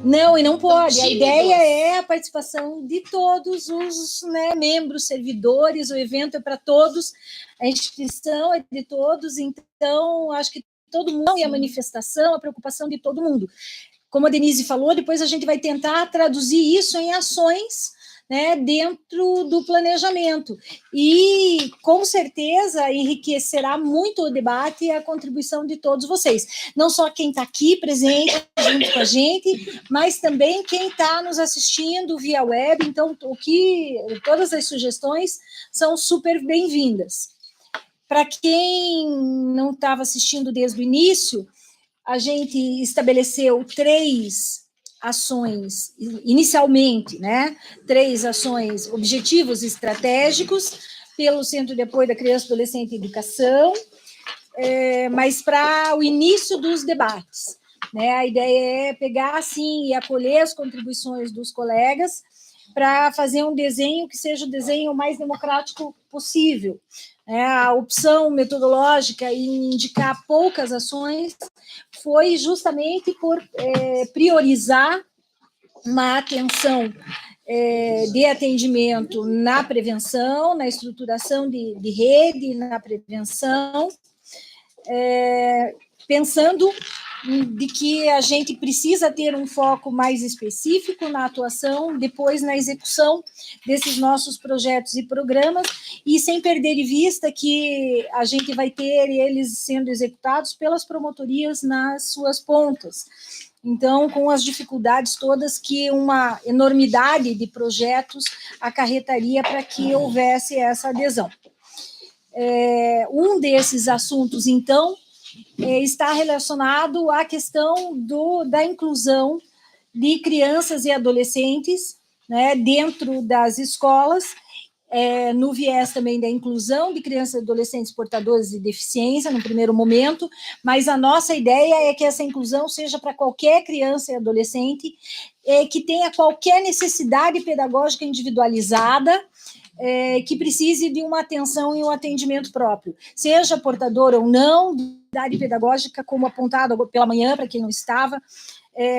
Não, e não pode. A ideia é a participação de todos os, né, membros, servidores, o evento é para todos, a instituição é de todos, então acho que todo mundo, e a manifestação, a preocupação de todo mundo. Como a Denise falou, depois a gente vai tentar traduzir isso em ações, né, dentro do planejamento. E, com certeza, enriquecerá muito o debate e a contribuição de todos vocês. Não só quem está aqui presente junto com a gente, mas também quem está nos assistindo via web. Então, todas as sugestões são super bem-vindas. Para quem não estava assistindo desde o início, a gente estabeleceu 3 ações, inicialmente, né? 3 ações, objetivos estratégicos, pelo Centro de Apoio da Criança, Adolescente e Educação, mas para o início dos debates, né? A ideia é pegar, assim, e acolher as contribuições dos colegas para fazer um desenho que seja o desenho mais democrático possível. A opção metodológica em indicar poucas ações foi justamente por priorizar uma atenção de atendimento na prevenção, na estruturação de rede, na prevenção, pensando de que a gente precisa ter um foco mais específico na atuação, depois na execução desses nossos projetos e programas, e sem perder de vista que a gente vai ter eles sendo executados pelas promotorias nas suas pontas. Então, com as dificuldades todas que uma enormidade de projetos acarretaria para que houvesse essa adesão. Um desses assuntos, então, está relacionado à questão da inclusão de crianças e adolescentes, né, dentro das escolas, no viés também da inclusão de crianças e adolescentes portadores de deficiência, no primeiro momento, mas a nossa ideia é que essa inclusão seja para qualquer criança e adolescente que tenha qualquer necessidade pedagógica individualizada, que precise de uma atenção e um atendimento próprio, seja portador ou não, de idade pedagógica, como apontado pela manhã, para quem não estava,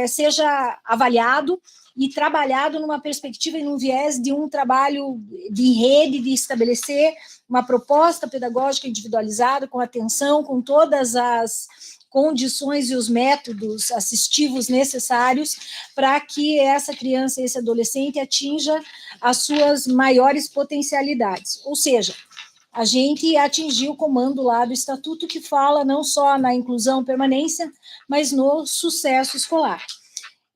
seja avaliado e trabalhado numa perspectiva e num viés de um trabalho de rede, de estabelecer uma proposta pedagógica individualizada, com atenção, com todas as condições e os métodos assistivos necessários para que essa criança, esse adolescente atinja as suas maiores potencialidades. Ou seja, a gente atingiu o comando lá do Estatuto que fala não só na inclusão e permanência, mas no sucesso escolar.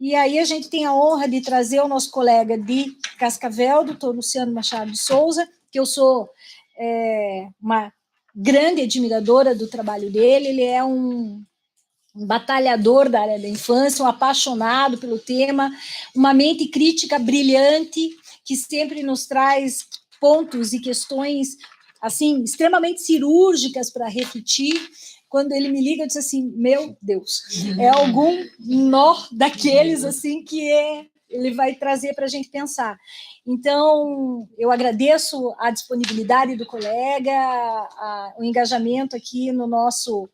E aí a gente tem a honra de trazer o nosso colega de Cascavel, doutor Luciano Machado de Souza, que eu sou uma grande admiradora do trabalho dele, ele é um batalhador da área da infância, um apaixonado pelo tema, uma mente crítica brilhante, que sempre nos traz pontos e questões assim extremamente cirúrgicas para refletir. Quando ele me liga, eu disse assim, meu Deus, é algum nó daqueles assim que ele vai trazer para a gente pensar. Então, eu agradeço a disponibilidade do colega, o engajamento aqui no nosso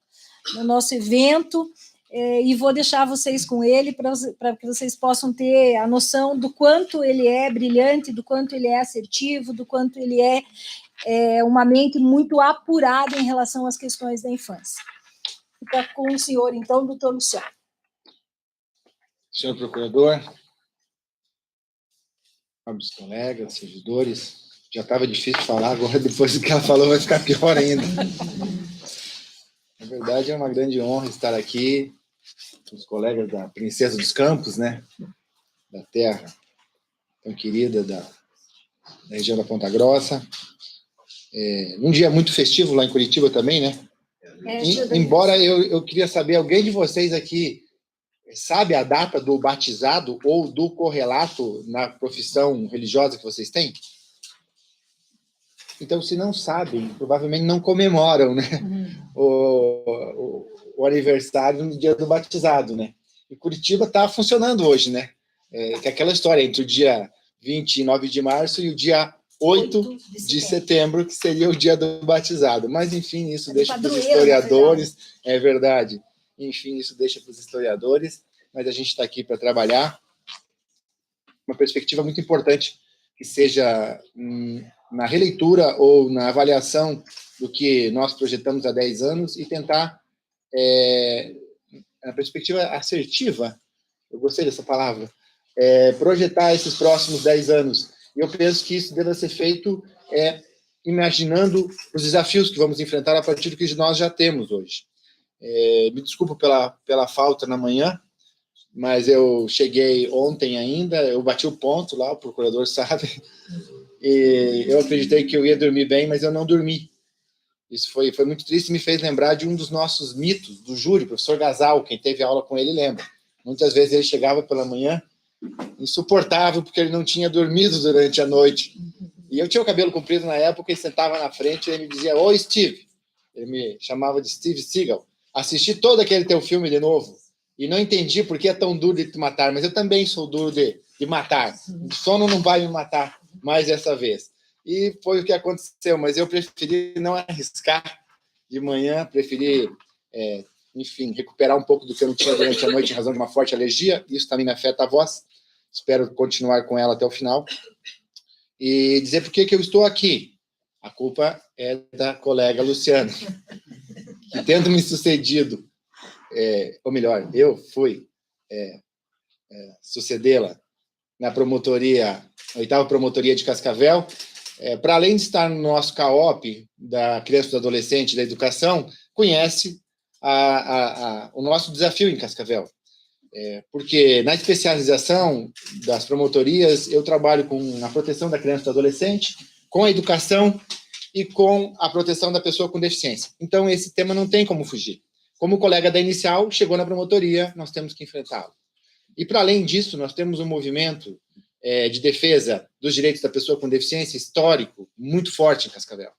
evento, e vou deixar vocês com ele para que vocês possam ter a noção do quanto ele é brilhante, do quanto ele é assertivo, do quanto ele é uma mente muito apurada em relação às questões da infância. Fica com o senhor, então, doutor Luciano. Senhor procurador, nobres colegas, servidores, já estava difícil falar, agora depois do que ela falou vai ficar pior ainda. Na verdade, é uma grande honra estar aqui com os colegas da Princesa dos Campos, né? Da terra tão querida da região da Ponta Grossa. Um dia muito festivo lá em Curitiba também, né? Embora eu queria saber, alguém de vocês aqui sabe a data do batizado ou do correlato na profissão religiosa que vocês têm? Então, se não sabem, provavelmente não comemoram, né? O aniversário no dia do batizado, né? E Curitiba está funcionando hoje, né? Que é aquela história entre o dia 29 de março, e o dia 8 de setembro, que seria o dia do batizado. Mas, enfim, isso deixa para os historiadores, é verdade. Enfim, isso deixa para os historiadores, mas a gente está aqui para trabalhar uma perspectiva muito importante, que seja na releitura ou na avaliação do que nós projetamos há 10 anos e tentar, a perspectiva assertiva, eu gostei dessa palavra, projetar esses próximos 10 anos. E eu penso que isso deve ser feito imaginando os desafios que vamos enfrentar a partir do que nós já temos hoje. Me desculpo pela falta na manhã, mas eu cheguei ontem ainda, eu bati o ponto lá, o procurador sabe, e eu acreditei que eu ia dormir bem, mas eu não dormi. Isso foi muito triste e me fez lembrar de um dos nossos mitos, do júri, o professor Gasal, quem teve aula com ele lembra. Muitas vezes ele chegava pela manhã, insuportável, porque ele não tinha dormido durante a noite. E eu tinha o cabelo comprido na época, e sentava na frente e ele me dizia, oi, Steve. Ele me chamava de Steve Seagal. Assisti todo aquele teu filme de novo e não entendi por que é tão duro de te matar, mas eu também sou duro de matar. O sono não vai me matar mais dessa vez. E foi o que aconteceu, mas eu preferi não arriscar de manhã, preferi, enfim, recuperar um pouco do que eu não tinha durante a noite em razão de uma forte alergia. Isso também me afeta a voz. Espero continuar com ela até o final. E dizer por que eu estou aqui. A culpa é da colega Luciana, que tendo me sucedido, ou melhor, eu fui sucedê-la na promotoria, 8ª Promotoria de Cascavel, para além de estar no nosso CAOP, da criança e do adolescente da educação, conhece o nosso desafio em Cascavel. Porque na especialização das promotorias, eu trabalho com a proteção da criança e do adolescente, com a educação e com a proteção da pessoa com deficiência. Então, esse tema não tem como fugir. Como o colega da Inicial chegou na promotoria, nós temos que enfrentá-lo. E, para além disso, nós temos um movimento de defesa dos direitos da pessoa com deficiência histórico muito forte em Cascavel.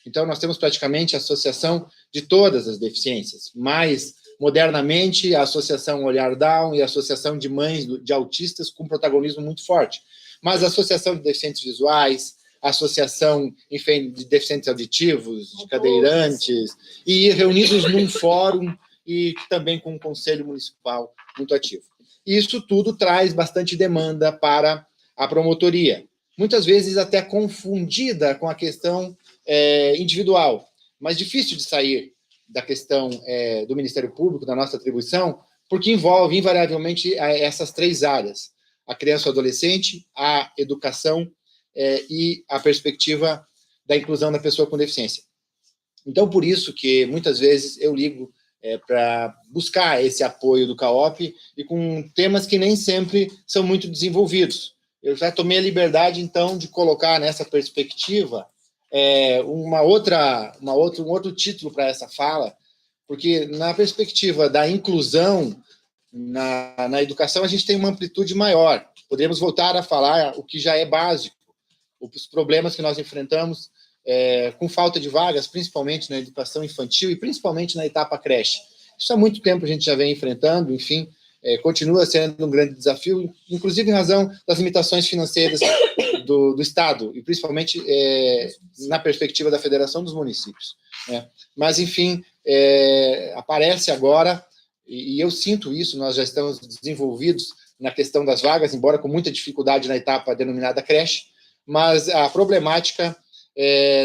Então, nós temos praticamente a associação de todas as deficiências, mais modernamente a Associação Olhar Down e a Associação de Mães de Autistas com protagonismo muito forte. Mas a Associação de Deficientes Visuais, a Associação, enfim, de Deficientes Auditivos, de cadeirantes, e reunidos num fórum e também com um conselho municipal muito ativo. Isso tudo traz bastante demanda para a promotoria, muitas vezes até confundida com a questão individual, mas difícil de sair da questão do Ministério Público, da nossa atribuição, porque envolve invariavelmente essas 3 áreas, a criança e o adolescente, a educação e a perspectiva da inclusão da pessoa com deficiência. Então, por isso que muitas vezes eu ligo para buscar esse apoio do CAOP e com temas que nem sempre são muito desenvolvidos. Eu já tomei a liberdade, então, de colocar nessa perspectiva um outro título para essa fala, porque na perspectiva da inclusão na educação, a gente tem uma amplitude maior. Podemos voltar a falar o que já é básico, os problemas que nós enfrentamos com falta de vagas, principalmente na educação infantil e principalmente na etapa creche. Isso há muito tempo a gente já vem enfrentando, enfim, continua sendo um grande desafio, inclusive em razão das limitações financeiras do Estado, e principalmente na perspectiva da Federação dos Municípios. Mas, enfim, aparece agora, e eu sinto isso, nós já estamos desenvolvidos na questão das vagas, embora com muita dificuldade na etapa denominada creche, mas a problemática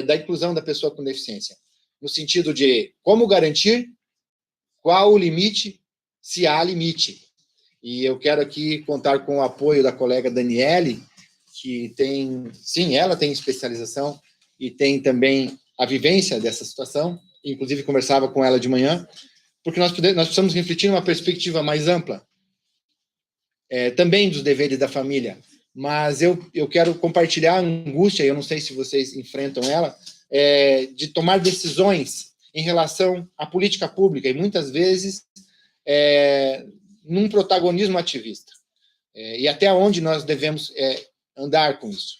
da inclusão da pessoa com deficiência, no sentido de como garantir, qual o limite, se há limite. E eu quero aqui contar com o apoio da colega Daniele, que ela tem especialização e tem também a vivência dessa situação, inclusive conversava com ela de manhã, porque nós precisamos refletir numa perspectiva mais ampla, também dos deveres da família, mas eu quero compartilhar a angústia, eu não sei se vocês enfrentam ela, de tomar decisões em relação à política pública, e muitas vezes num protagonismo ativista. E até onde nós devemos andar com isso?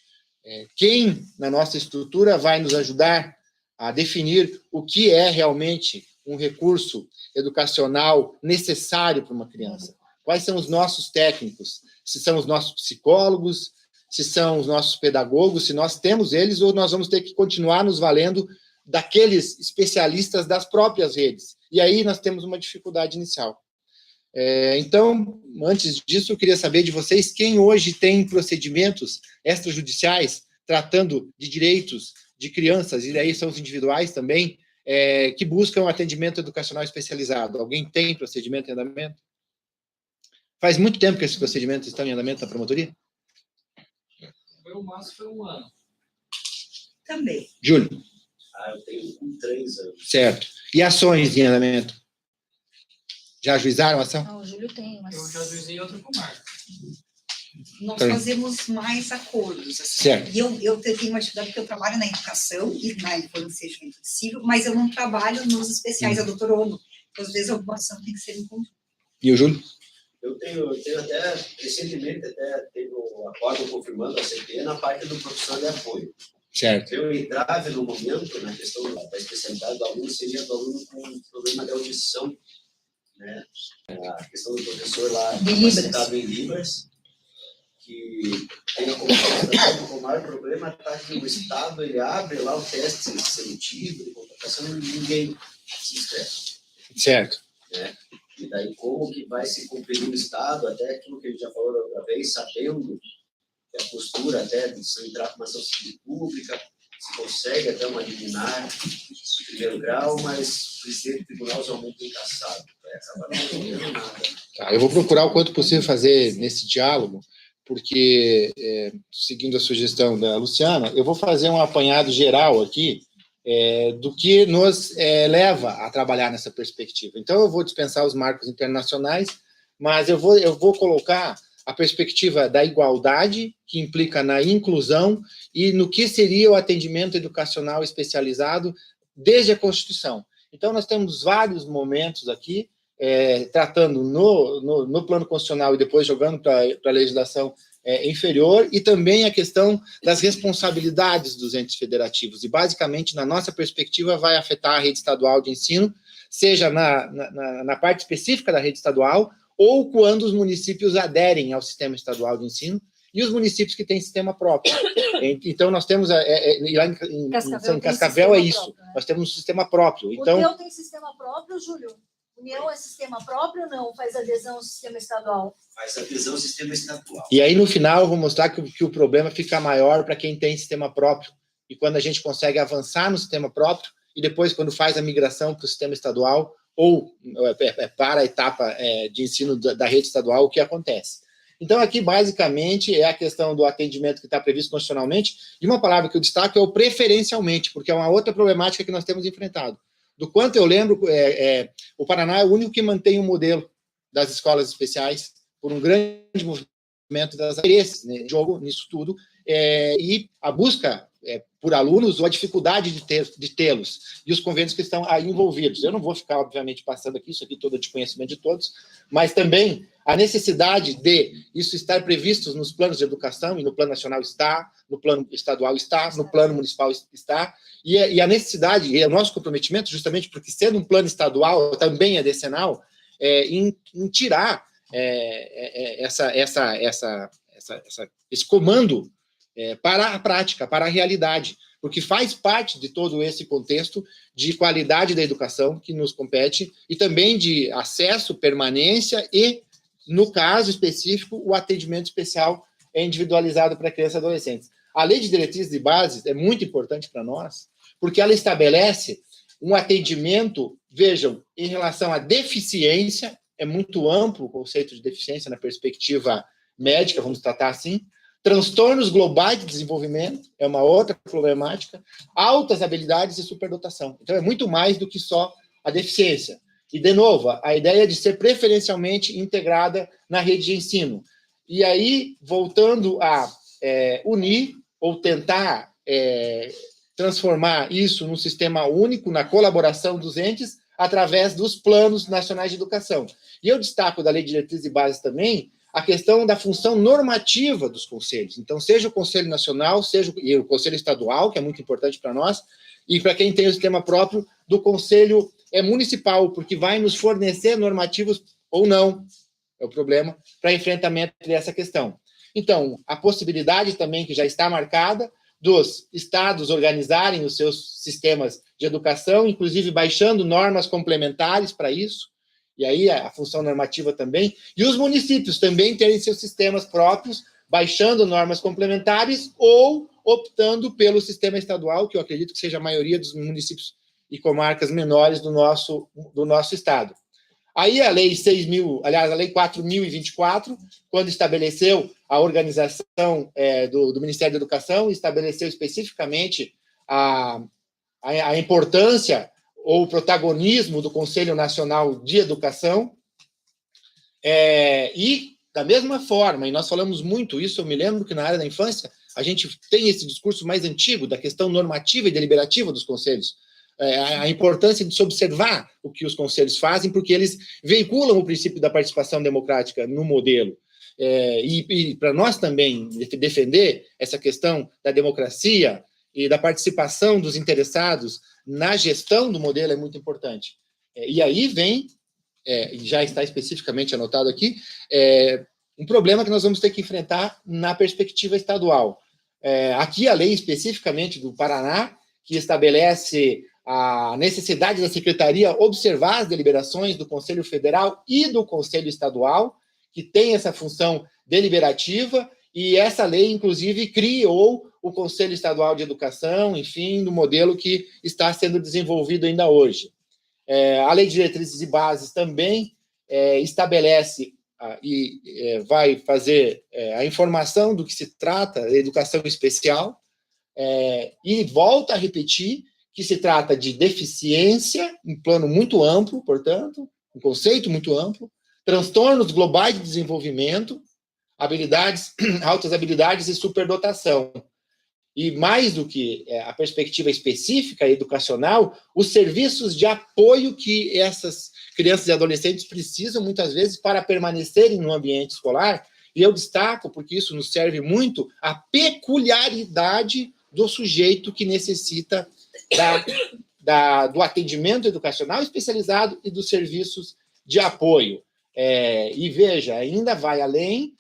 Quem, na nossa estrutura, vai nos ajudar a definir o que é realmente um recurso educacional necessário para uma criança? Quais são os nossos técnicos? Se são os nossos psicólogos, se são os nossos pedagogos, se nós temos eles, ou nós vamos ter que continuar nos valendo daqueles especialistas das próprias redes. E aí nós temos uma dificuldade inicial. Então, antes disso, eu queria saber de vocês quem hoje tem procedimentos extrajudiciais tratando de direitos de crianças, e daí são os individuais também, que buscam atendimento educacional especializado. Alguém tem procedimento em andamento? Faz muito tempo que esses procedimentos estão em andamento na promotoria? O máximo foi 1 ano. Também. Júlio? Eu tenho 3 anos. Certo. E ações em andamento? Já ajuizaram a ação? Não, o Júlio tem, mas... Eu já ajuizei em outra comarca. Nós Tá. fazemos mais acordos. Assim. Certo. E eu tenho uma atividade porque eu trabalho na educação e na infância e juventude civil, mas eu não trabalho nos especiais, a doutora ONU. Então, às vezes, alguma ação tem que ser em conjunto. E o Júlio? Eu tenho até, recentemente, teve um acordo confirmando a CPE na parte do profissional de apoio. Certo. Eu entrave no momento, na questão da especialidade do aluno, seria do aluno com problema de audição, né? A questão do professor lá, capacitado em Libras, que tem a comunicação, o maior problema está que o Estado, ele abre lá o teste seletivo de contratação e ninguém se inscreve. Certo. Né? E daí como que vai se cumprir no Estado, até aquilo que a gente já falou da outra vez, sabendo que a postura até de se entrar com uma ação civil pública, se consegue até uma liminar de primeiro grau, mas o presidente do tribunal usualmente tem cassado. Vai acabar não entendendo nada. Tá, eu vou procurar o quanto possível fazer nesse diálogo, porque, seguindo a sugestão da Luciana, eu vou fazer um apanhado geral aqui do que nos leva a trabalhar nessa perspectiva. Então, eu vou dispensar os marcos internacionais, mas eu vou colocar a perspectiva da igualdade, que implica na inclusão, e no que seria o atendimento educacional especializado desde a Constituição. Então, nós temos vários momentos aqui, tratando no plano constitucional e depois jogando para a legislação inferior, e também a questão das responsabilidades dos entes federativos. E, basicamente, na nossa perspectiva, vai afetar a rede estadual de ensino, seja na parte específica da rede estadual, ou quando os municípios aderem ao sistema estadual de ensino, e os municípios que têm sistema próprio. Então, nós temos, lá em Cascavel é isso, próprio, né? Nós temos um sistema próprio. Então, o teu tem sistema próprio, Júlio? União é sistema próprio ou não? Faz adesão ao sistema estadual? Faz adesão ao sistema estadual. E aí, no final, eu vou mostrar que o problema fica maior para quem tem sistema próprio. E quando a gente consegue avançar no sistema próprio, e depois, quando faz a migração para o sistema estadual, ou para a etapa de ensino da rede estadual, o que acontece? Então, aqui, basicamente, é a questão do atendimento que está previsto constitucionalmente, e uma palavra que eu destaco é o preferencialmente, porque é uma outra problemática que nós temos enfrentado. Do quanto eu lembro, o Paraná é o único que mantém o modelo das escolas especiais por um grande movimento das interesses, né, jogo nisso tudo, e a busca por alunos ou a dificuldade de tê-los, e os convênios que estão aí envolvidos. Eu não vou ficar, obviamente, passando aqui, isso aqui todo de conhecimento de todos, mas também a necessidade de isso estar previsto nos planos de educação, e no plano nacional está, no plano estadual está, no plano municipal está, e a necessidade, e o nosso comprometimento, justamente porque sendo um plano estadual, também é decenal, em tirar esse comando para a prática, para a realidade, porque faz parte de todo esse contexto de qualidade da educação que nos compete e também de acesso, permanência e, no caso específico, o atendimento especial individualizado para crianças e adolescentes. A Lei de Diretrizes e Bases é muito importante para nós, porque ela estabelece um atendimento, vejam, em relação à deficiência, é muito amplo o conceito de deficiência na perspectiva médica, vamos tratar assim, transtornos globais de desenvolvimento, é uma outra problemática, altas habilidades e superdotação. Então, é muito mais do que só a deficiência. E, de novo, a ideia de ser preferencialmente integrada na rede de ensino. E aí, voltando a unir ou tentar transformar isso num sistema único, na colaboração dos entes, através dos planos nacionais de educação. E eu destaco da Lei de Diretrizes e Bases também a questão da função normativa dos conselhos. Então, seja o Conselho Nacional, seja o Conselho Estadual, que é muito importante para nós, e para quem tem o sistema próprio, do Conselho Municipal, porque vai nos fornecer normativos ou não, é o problema, para enfrentamento dessa questão. Então, a possibilidade também que já está marcada dos estados organizarem os seus sistemas de educação, inclusive baixando normas complementares para isso, e aí a função normativa também, e os municípios também terem seus sistemas próprios, baixando normas complementares ou optando pelo sistema estadual, que eu acredito que seja a maioria dos municípios e comarcas menores do nosso estado. Aí a Lei 4.024, quando estabeleceu a organização do Ministério da Educação, estabeleceu especificamente a importância ou o protagonismo do Conselho Nacional de Educação, e, da mesma forma, e nós falamos muito isso, eu me lembro que na área da infância, a gente tem esse discurso mais antigo da questão normativa e deliberativa dos conselhos, a importância de se observar o que os conselhos fazem, porque eles veiculam o princípio da participação democrática no modelo. E para nós também defender essa questão da democracia e da participação dos interessados na gestão do modelo é muito importante. E aí vem, já está especificamente anotado aqui, um problema que nós vamos ter que enfrentar na perspectiva estadual. Aqui a lei especificamente do Paraná, que estabelece a necessidade da Secretaria observar as deliberações do Conselho Federal e do Conselho Estadual, que tem essa função deliberativa, e essa lei, inclusive, criou o Conselho Estadual de Educação, enfim, do modelo que está sendo desenvolvido ainda hoje. A Lei de Diretrizes e Bases também estabelece e vai fazer a informação do que se trata da educação especial, e volta a repetir que se trata de deficiência, um plano muito amplo, portanto, um conceito muito amplo, transtornos globais de desenvolvimento, altas habilidades e superdotação. E mais do que a perspectiva específica educacional, os serviços de apoio que essas crianças e adolescentes precisam, muitas vezes, para permanecerem no ambiente escolar, e eu destaco, porque isso nos serve muito, a peculiaridade do sujeito que necessita do atendimento educacional especializado e dos serviços de apoio. E veja, ainda vai além,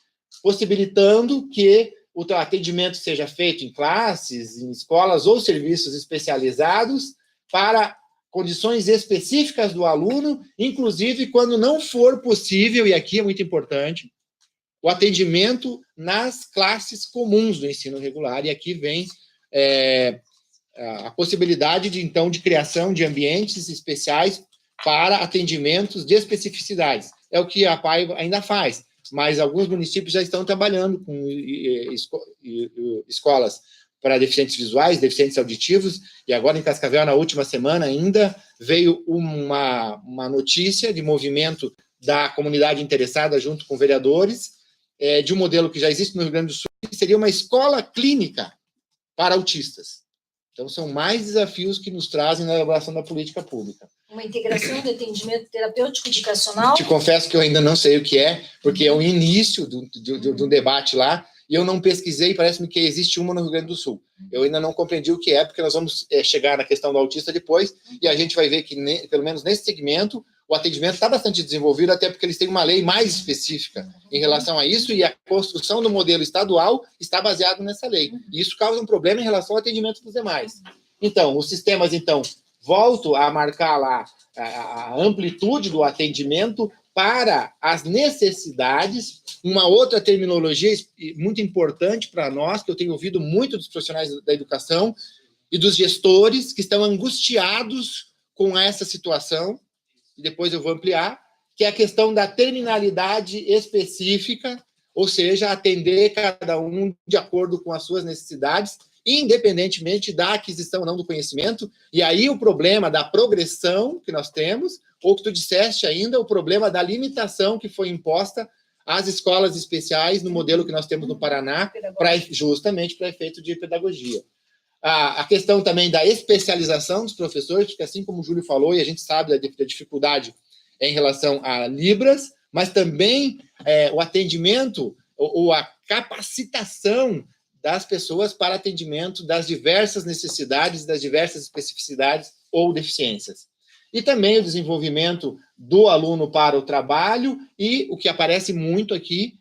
possibilitando que o atendimento seja feito em classes, em escolas ou serviços especializados para condições específicas do aluno, inclusive quando não for possível, e aqui é muito importante, o atendimento nas classes comuns do ensino regular, e aqui vem a possibilidade, de criação de ambientes especiais para atendimentos de especificidades. É o que a PAI ainda faz, mas alguns municípios já estão trabalhando com escolas para deficientes visuais, deficientes auditivos, e agora em Cascavel, na última semana ainda, veio uma notícia de movimento da comunidade interessada junto com vereadores, de um modelo que já existe no Rio Grande do Sul, que seria uma escola clínica para autistas. Então, são mais desafios que nos trazem na elaboração da política pública. Uma integração de atendimento terapêutico educacional? Te confesso que eu ainda não sei o que é, porque é o início do debate lá, e eu não pesquisei, parece-me que existe uma no Rio Grande do Sul. Eu ainda não compreendi o que é, porque nós vamos chegar na questão do autista depois, e a gente vai ver que, pelo menos nesse segmento, o atendimento está bastante desenvolvido, até porque eles têm uma lei mais específica em relação a isso, e a construção do modelo estadual está baseado nessa lei. E isso causa um problema em relação ao atendimento dos demais. Então, os sistemas, volto a marcar lá a amplitude do atendimento para as necessidades. Uma outra terminologia muito importante para nós, que eu tenho ouvido muito dos profissionais da educação e dos gestores que estão angustiados com essa situação, e depois eu vou ampliar, que é a questão da terminalidade específica, ou seja, atender cada um de acordo com as suas necessidades, independentemente da aquisição ou não do conhecimento, e aí o problema da progressão que nós temos, ou que tu disseste ainda, o problema da limitação que foi imposta às escolas especiais no modelo que nós temos no Paraná, justamente para efeito de pedagogia. A questão também da especialização dos professores, porque assim como o Júlio falou, e a gente sabe da dificuldade em relação a Libras, mas também o atendimento ou a capacitação das pessoas para atendimento das diversas necessidades, das diversas especificidades ou deficiências. E também o desenvolvimento do aluno para o trabalho e, o que aparece muito aqui,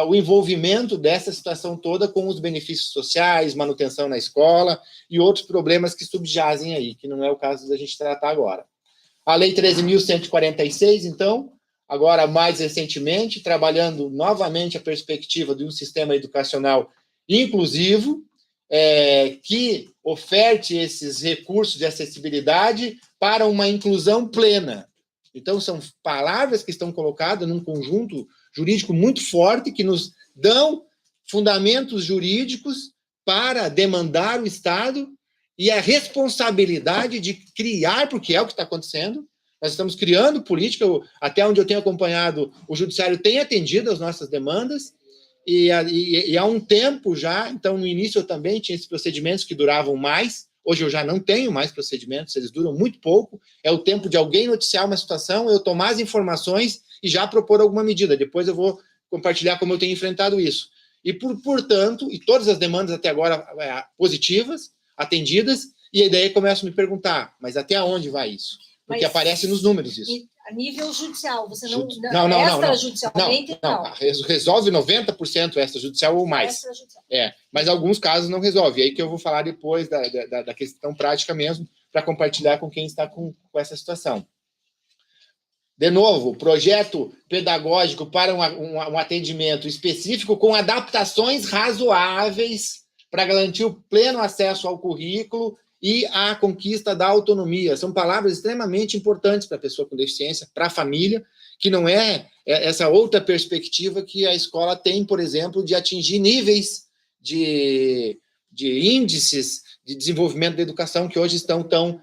o envolvimento dessa situação toda com os benefícios sociais, manutenção na escola e outros problemas que subjazem aí, que não é o caso da gente tratar agora. A Lei 13.146, então, agora mais recentemente, trabalhando novamente a perspectiva de um sistema educacional inclusivo, que oferte esses recursos de acessibilidade para uma inclusão plena. Então, são palavras que estão colocadas num conjunto jurídico muito forte, que nos dão fundamentos jurídicos para demandar o Estado e a responsabilidade de criar, porque é o que está acontecendo. Nós estamos criando política, até onde eu tenho acompanhado, o Judiciário tem atendido as nossas demandas, e há um tempo já, então, no início eu também tinha esses procedimentos que duravam mais, hoje eu já não tenho mais procedimentos, eles duram muito pouco, é o tempo de alguém noticiar uma situação, eu tomar as informações e já propor alguma medida, depois eu vou compartilhar como eu tenho enfrentado isso. E, portanto, e todas as demandas até agora positivas, atendidas, e daí começo a me perguntar, mas até onde vai isso? Porque aparece nos números isso. A nível judicial, você não... Não. Extrajudicialmente, não. Resolve 90% extrajudicial ou mais. Extrajudicial. Mas alguns casos não resolve. Aí que eu vou falar depois da questão prática mesmo, para compartilhar com quem está com essa situação. De novo, projeto pedagógico para um atendimento específico com adaptações razoáveis para garantir o pleno acesso ao currículo e a conquista da autonomia. São palavras extremamente importantes para a pessoa com deficiência, para a família, que não é essa outra perspectiva que a escola tem, por exemplo, de atingir níveis de índices de desenvolvimento da educação que hoje estão tão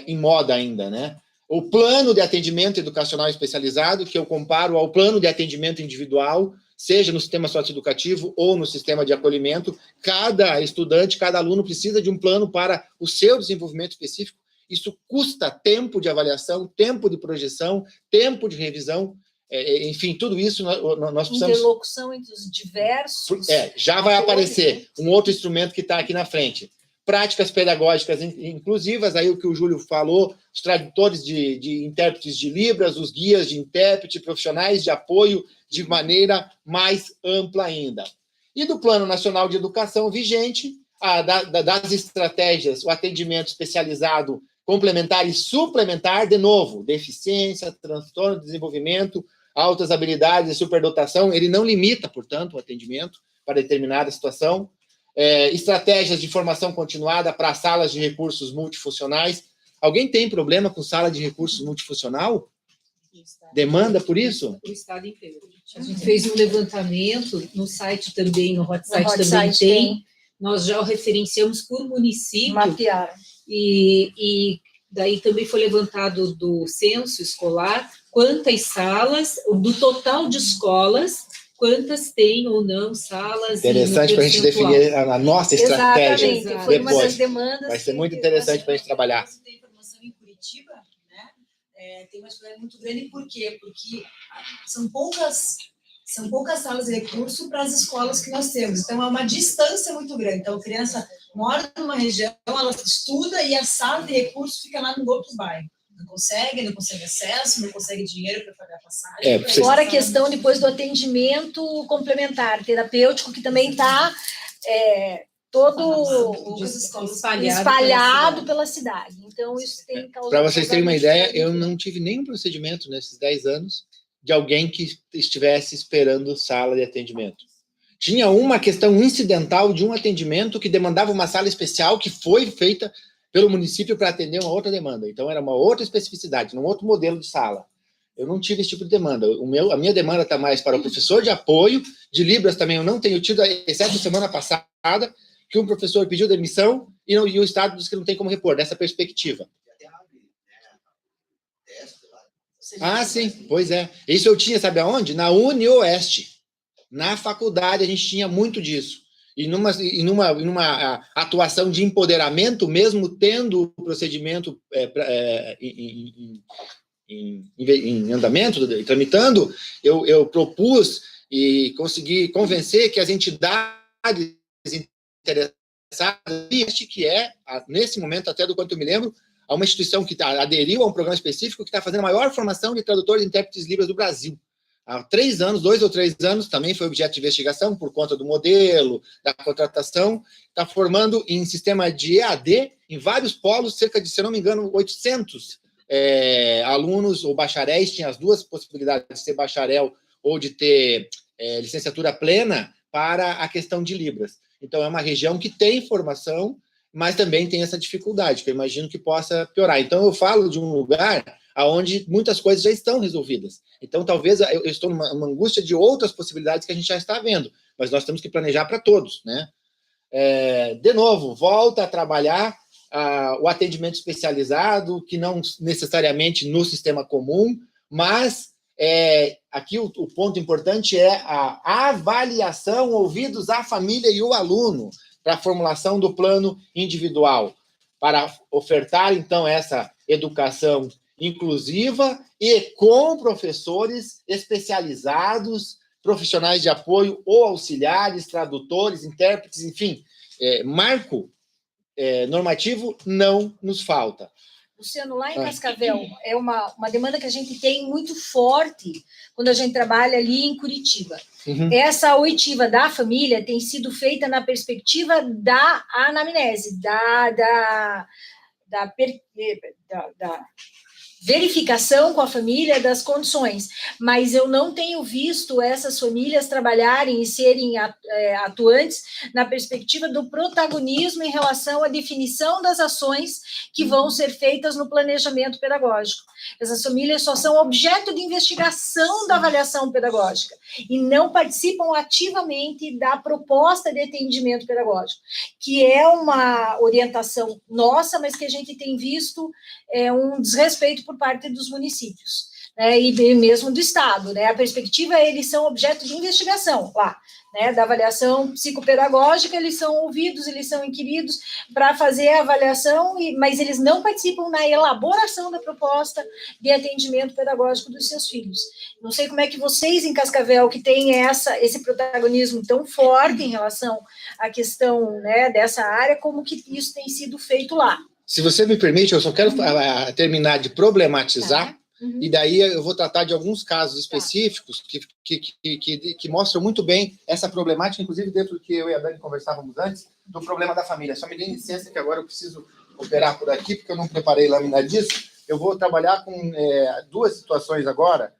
em moda ainda, né? O plano de atendimento educacional especializado, que eu comparo ao plano de atendimento individual, seja no sistema socioeducativo ou no sistema de acolhimento, cada estudante, cada aluno precisa de um plano para o seu desenvolvimento específico. Isso custa tempo de avaliação, tempo de projeção, tempo de revisão, enfim, tudo isso nós precisamos... Interlocução entre os diversos... Já vai aparecer um outro instrumento que está aqui na frente. Práticas pedagógicas inclusivas, aí o que o Júlio falou, os tradutores de intérpretes de Libras, os guias de intérprete, profissionais de apoio de maneira mais ampla ainda. E do Plano Nacional de Educação vigente, das estratégias, o atendimento especializado, complementar e suplementar, de novo, deficiência, transtorno de desenvolvimento, altas habilidades e superdotação, ele não limita, portanto, o atendimento para determinada situação. Estratégias de formação continuada para salas de recursos multifuncionais. Alguém tem problema com sala de recursos multifuncional? Demanda por isso? O Estado inteiro. A gente fez um levantamento no site também, no Hot Site também tem. Nós já o referenciamos por município. Mapearam. E daí também foi levantado do censo escolar quantas salas, do total de escolas, quantas tem ou não salas. Interessante para a gente definir a nossa estratégia. Exatamente, foi uma das demandas. Vai ser muito interessante para a gente trabalhar. Tem informação em Curitiba, né? Tem uma dificuldade muito grande, por quê? Porque são poucas salas de recurso para as escolas que nós temos. Então, é uma distância muito grande. Então, a criança mora numa região, ela estuda e a sala de recurso fica lá no outro bairro. Não consegue acesso, não consegue dinheiro para pagar passagem. Fora a questão depois do atendimento complementar, terapêutico, que também está todo espalhado pela cidade. Então, isso tem causado... Para vocês terem uma ideia, eu não tive nenhum procedimento nesses 10 anos de alguém que estivesse esperando sala de atendimento. Tinha uma questão incidental de um atendimento que demandava uma sala especial que foi feita pelo município para atender uma outra demanda. Então, era uma outra especificidade, um outro modelo de sala. Eu não tive esse tipo de demanda. A minha demanda está mais para o professor de apoio, de Libras também eu não tenho tido, exceto semana passada, que um professor pediu demissão e o Estado disse que não tem como repor, dessa perspectiva. Sim, pois é. Isso eu tinha, sabe aonde? Na UniOeste. Na faculdade a gente tinha muito disso. E numa atuação de empoderamento, mesmo tendo o procedimento em andamento, tramitando, eu propus e consegui convencer que as entidades interessadas, que nesse momento, até do quanto eu me lembro, a uma instituição que aderiu a um programa específico que está fazendo a maior formação de tradutores e intérpretes Libras do Brasil. há 3 anos, 2 ou 3 anos, também foi objeto de investigação por conta do modelo, da contratação, está formando em sistema de EAD, em vários polos, cerca de, se eu não me engano, 800 alunos ou bacharéis, tinha as duas possibilidades de ser bacharel ou de ter licenciatura plena para a questão de Libras. Então, é uma região que tem formação, mas também tem essa dificuldade, que eu imagino que possa piorar. Então, eu falo de um lugar onde muitas coisas já estão resolvidas. Então, talvez eu estou numa angústia de outras possibilidades que a gente já está vendo, mas nós temos que planejar para todos, né? De novo, volta a trabalhar o atendimento especializado, que não necessariamente no sistema comum, mas aqui o ponto importante é a avaliação, ouvidos à família e o aluno, para a formulação do plano individual, para ofertar, então, essa educação inclusiva e com professores especializados, profissionais de apoio ou auxiliares, tradutores, intérpretes, enfim, marco normativo não nos falta. Luciano, lá em Cascavel, é uma demanda que a gente tem muito forte quando a gente trabalha ali em Curitiba. Uhum. Essa oitiva da família tem sido feita na perspectiva da anamnese, da verificação com a família das condições, mas eu não tenho visto essas famílias trabalharem e serem atuantes na perspectiva do protagonismo em relação à definição das ações que vão ser feitas no planejamento pedagógico. Essas famílias só são objeto de investigação da avaliação pedagógica e não participam ativamente da proposta de atendimento pedagógico, que é uma orientação nossa, mas que a gente tem visto um desrespeito por parte dos municípios, né, e mesmo do Estado, né? A perspectiva, eles são objeto de investigação lá, né, da avaliação psicopedagógica, eles são ouvidos, eles são inquiridos para fazer a avaliação, mas eles não participam na elaboração da proposta de atendimento pedagógico dos seus filhos. Não sei como é que vocês em Cascavel, que têm esse protagonismo tão forte em relação à questão, né, dessa área, como que isso tem sido feito lá. Se você me permite, eu só quero terminar de problematizar, e daí eu vou tratar de alguns casos específicos que mostram muito bem essa problemática, inclusive dentro do que eu e a Dani conversávamos antes, do problema da família. Só me dê licença que agora eu preciso operar por aqui, porque eu não preparei lâmina disso. Eu vou trabalhar com 2 situações agora,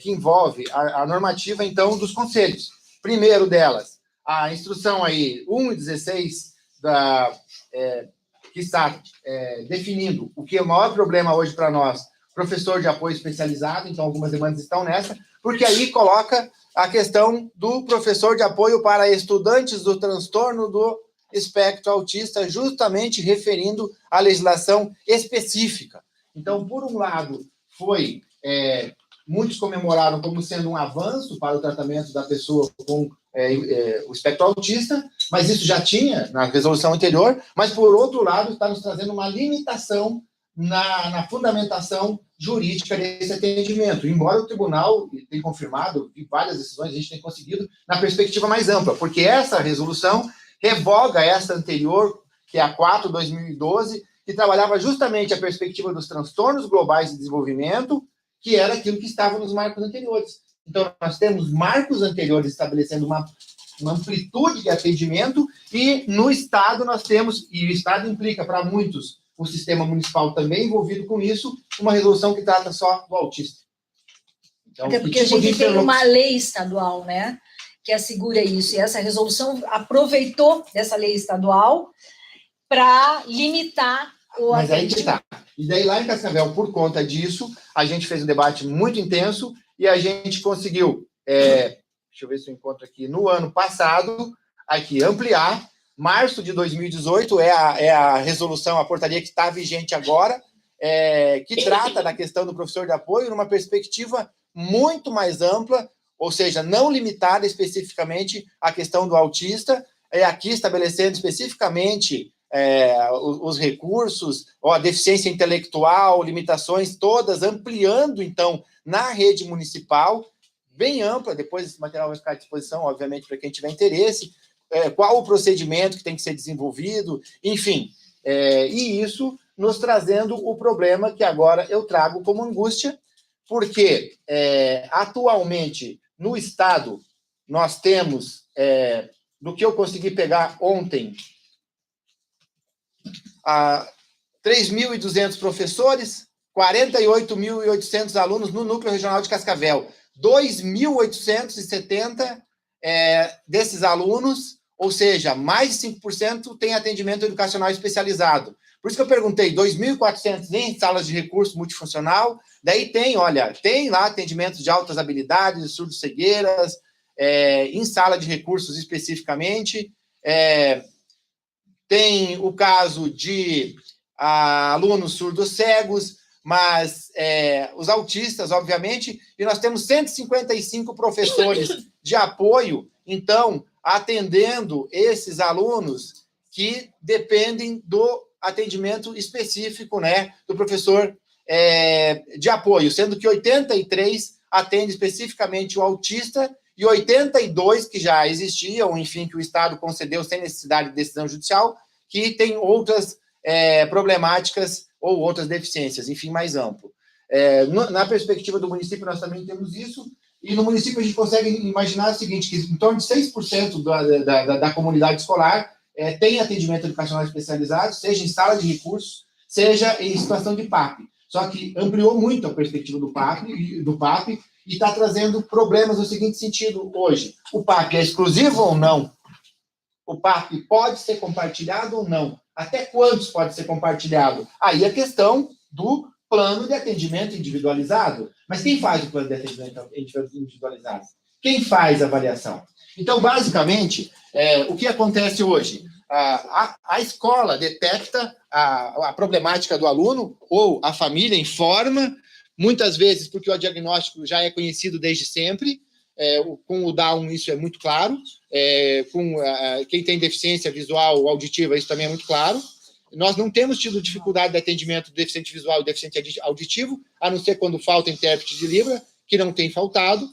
que envolve a normativa, então, dos conselhos. Primeiro delas, a instrução aí 1/16 que está definindo o que é o maior problema hoje para nós, professor de apoio especializado, então algumas demandas estão nessa, porque aí coloca a questão do professor de apoio para estudantes do transtorno do espectro autista, justamente referindo à legislação específica. Então, por um lado, muitos comemoraram como sendo um avanço para o tratamento da pessoa com o espectro autista, mas isso já tinha na resolução anterior, mas, por outro lado, está nos trazendo uma limitação na fundamentação jurídica desse atendimento, embora o tribunal tenha confirmado, e várias decisões a gente tem conseguido, na perspectiva mais ampla, porque essa resolução revoga essa anterior, que é a 4/2012, que trabalhava justamente a perspectiva dos transtornos globais de desenvolvimento, que era aquilo que estava nos marcos anteriores. Então, nós temos marcos anteriores estabelecendo uma amplitude de atendimento, e no Estado nós temos, e o Estado implica para muitos, o sistema municipal também envolvido com isso, uma resolução que trata só do autista. Então, até porque a gente tem uma lei estadual, né, que assegura isso, e essa resolução aproveitou dessa lei estadual para limitar o Mas aí que está. E daí, lá em Cascavel, por conta disso, a gente fez um debate muito intenso e a gente conseguiu, deixa eu ver se eu encontro aqui, no ano passado, aqui, ampliar. Março de 2018 é a resolução, a portaria que está vigente agora, que trata da questão do professor de apoio numa perspectiva muito mais ampla, ou seja, não limitada especificamente à questão do autista, aqui estabelecendo especificamente os recursos, a deficiência intelectual, limitações todas, ampliando, então, na rede municipal, bem ampla. Depois esse material vai ficar à disposição, obviamente, para quem tiver interesse, qual o procedimento que tem que ser desenvolvido, enfim, e isso nos trazendo o problema que agora eu trago como angústia, porque atualmente no estado nós temos, do que eu consegui pegar ontem, 3.200 professores, 48.800 alunos no Núcleo Regional de Cascavel. 2.870 desses alunos, ou seja, mais de 5% tem atendimento educacional especializado. Por isso que eu perguntei, 2.400 em salas de recurso multifuncional, daí tem lá atendimentos de altas habilidades, surdo-cegueiras, em sala de recursos especificamente, tem o caso de alunos surdos-cegos, mas os autistas, obviamente, e nós temos 155 professores de apoio, então, atendendo esses alunos que dependem do atendimento específico, né, do professor de apoio, sendo que 83 atende especificamente o autista e 82 que já existiam, enfim, que o Estado concedeu sem necessidade de decisão judicial, que tem outras problemáticas ou outras deficiências, enfim, mais amplo. Na perspectiva do município, nós também temos isso, e no município a gente consegue imaginar o seguinte, que em torno de 6% da comunidade escolar tem atendimento educacional especializado, seja em sala de recursos, seja em situação de PAP. Só que ampliou muito a perspectiva do PAP e está trazendo problemas no seguinte sentido hoje. O PAP é exclusivo ou não? O PAP pode ser compartilhado ou não? Até quantos pode ser compartilhado? Aí a questão do plano de atendimento individualizado. Mas quem faz o plano de atendimento individualizado? Quem faz a avaliação? Então, basicamente, o que acontece hoje? A escola detecta a problemática do aluno, ou a família informa, muitas vezes porque o diagnóstico já é conhecido desde sempre. Com o Down isso é muito claro, com quem tem deficiência visual ou auditiva isso também é muito claro. Nós não temos tido dificuldade de atendimento do deficiente visual e deficiente auditivo, a não ser quando falta intérprete de Libra, que não tem faltado.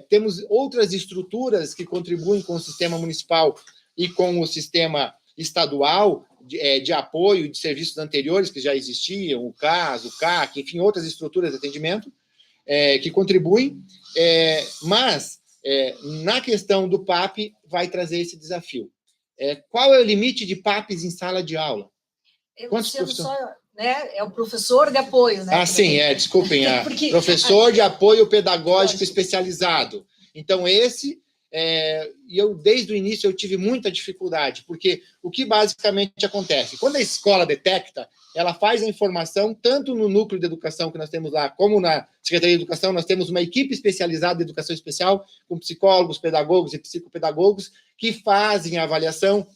Temos outras estruturas que contribuem com o sistema municipal e com o sistema estadual de apoio de serviços anteriores que já existiam, o CAS, o CAC, enfim, outras estruturas de atendimento que contribuem, mas na questão do PAP vai trazer esse desafio. Qual é o limite de PAPs em sala de aula? Quantos professores? É o professor de apoio, né? Sim, desculpem, professor de apoio pedagógico especializado. Então, esse, e eu, desde o início, eu tive muita dificuldade, porque o que basicamente acontece? Quando a escola detecta, ela faz a informação, tanto no núcleo de educação que nós temos lá, como na Secretaria de Educação, nós temos uma equipe especializada de educação especial, com psicólogos, pedagogos e psicopedagogos, que fazem a avaliação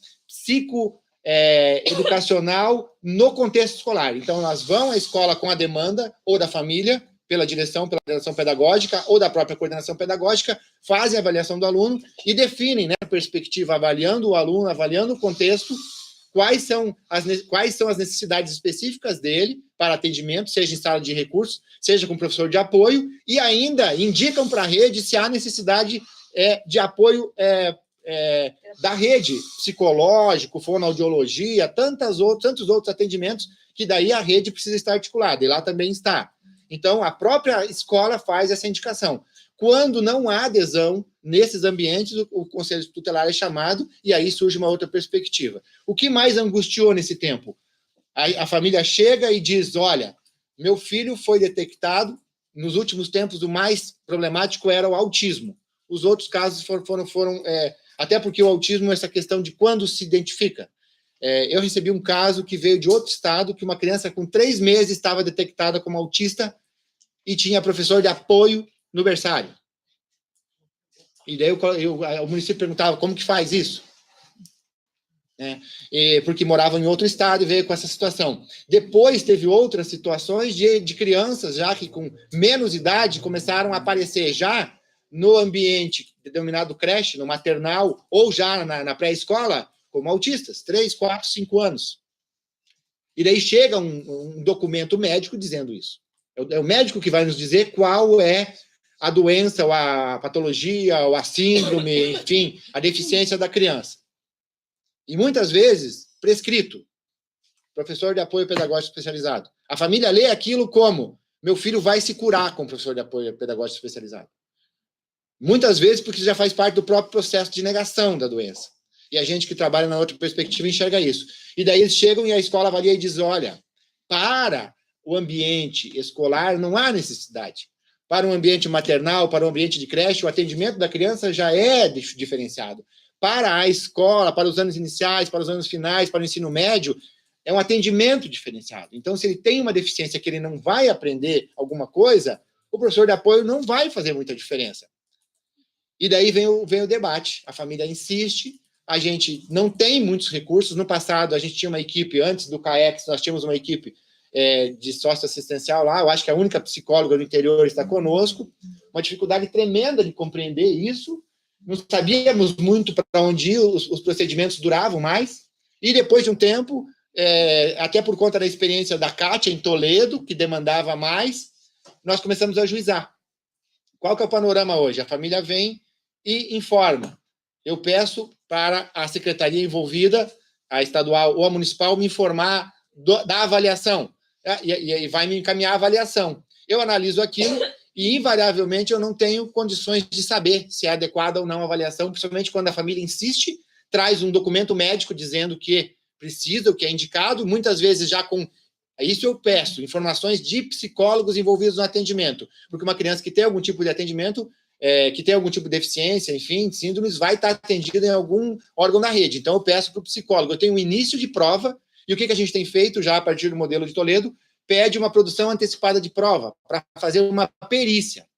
educacional no contexto escolar. Então, elas vão à escola com a demanda, ou da família, pela direção pedagógica, ou da própria coordenação pedagógica, fazem a avaliação do aluno e definem, né, a perspectiva, avaliando o aluno, avaliando o contexto, quais são as necessidades específicas dele para atendimento, seja em sala de recursos, seja com professor de apoio, e ainda indicam para a rede se há necessidade de apoio da rede, psicológico, fonoaudiologia, tantos outros atendimentos, que daí a rede precisa estar articulada, e lá também está. Então, a própria escola faz essa indicação. Quando não há adesão nesses ambientes, o conselho tutelar é chamado, e aí surge uma outra perspectiva. O que mais angustiou nesse tempo? A família chega e diz, olha, meu filho foi detectado, nos últimos tempos o mais problemático era o autismo. Os outros casos foram até porque o autismo é essa questão de quando se identifica. Eu recebi um caso que veio de outro estado, que uma criança com 3 meses estava detectada como autista e tinha professor de apoio no berçário. E daí o município perguntava, como que faz isso? Porque morava em outro estado e veio com essa situação. Depois teve outras situações de crianças, já que com menos idade, começaram a aparecer já no ambiente denominado creche, no maternal, ou já na pré-escola, como autistas, 3, 4, 5 anos. E daí chega um documento médico dizendo isso. É o médico que vai nos dizer qual é a doença, ou a patologia, ou a síndrome, enfim, a deficiência da criança. E muitas vezes, prescrito. Professor de apoio pedagógico especializado. A família lê aquilo como meu filho vai se curar com o professor de apoio pedagógico especializado. Muitas vezes porque já faz parte do próprio processo de negação da doença. E a gente que trabalha na outra perspectiva enxerga isso. E daí eles chegam e a escola avalia e diz, olha, para o ambiente escolar não há necessidade. Para um ambiente maternal, para um ambiente de creche, o atendimento da criança já é diferenciado. Para a escola, para os anos iniciais, para os anos finais, para o ensino médio, é um atendimento diferenciado. Então, se ele tem uma deficiência que ele não vai aprender alguma coisa, o professor de apoio não vai fazer muita diferença. E daí vem o debate. A família insiste, a gente não tem muitos recursos. No passado, a gente tinha uma equipe, antes do CAEX, nós tínhamos uma equipe de socioassistencial lá, eu acho que a única psicóloga do interior está conosco, uma dificuldade tremenda de compreender isso, não sabíamos muito para onde ir, os procedimentos duravam mais, e depois de um tempo, até por conta da experiência da Kátia em Toledo, que demandava mais, nós começamos a ajuizar. Qual que é o panorama hoje? A família vem e informa. Eu peço para a secretaria envolvida, a estadual ou a municipal, me informar da avaliação, e vai me encaminhar a avaliação. Eu analiso aquilo e, invariavelmente, eu não tenho condições de saber se é adequada ou não a avaliação, principalmente quando a família insiste, traz um documento médico dizendo que precisa, o que é indicado, muitas vezes já com... Isso eu peço, informações de psicólogos envolvidos no atendimento, porque uma criança que tem algum tipo de atendimento, que tem algum tipo de deficiência, enfim, síndromes, vai estar atendida em algum órgão da rede. Então, eu peço para o psicólogo, eu tenho um início de prova, e o que a gente tem feito já a partir do modelo de Toledo? Pede uma produção antecipada de prova para fazer uma perícia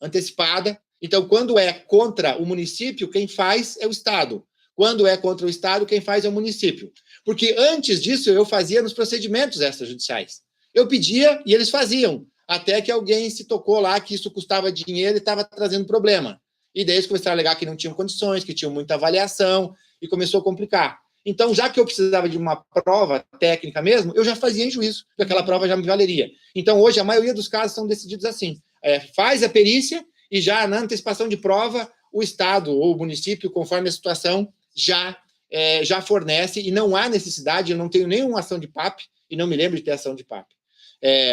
antecipada. Então, quando é contra o município, quem faz é o Estado. Quando é contra o Estado, quem faz é o município. Porque antes disso, eu fazia nos procedimentos extrajudiciais. Eu pedia e eles faziam, até que alguém se tocou lá que isso custava dinheiro e estava trazendo problema. E daí eles começaram a alegar que não tinham condições, que tinham muita avaliação, e começou a complicar. Então, já que eu precisava de uma prova técnica mesmo, eu já fazia em juízo, porque aquela prova já me valeria. Então, hoje, a maioria dos casos são decididos assim. Faz a perícia e já na antecipação de prova, o Estado ou o município, conforme a situação, já fornece, e não há necessidade, eu não tenho nenhuma ação de PAP, e não me lembro de ter ação de PAP.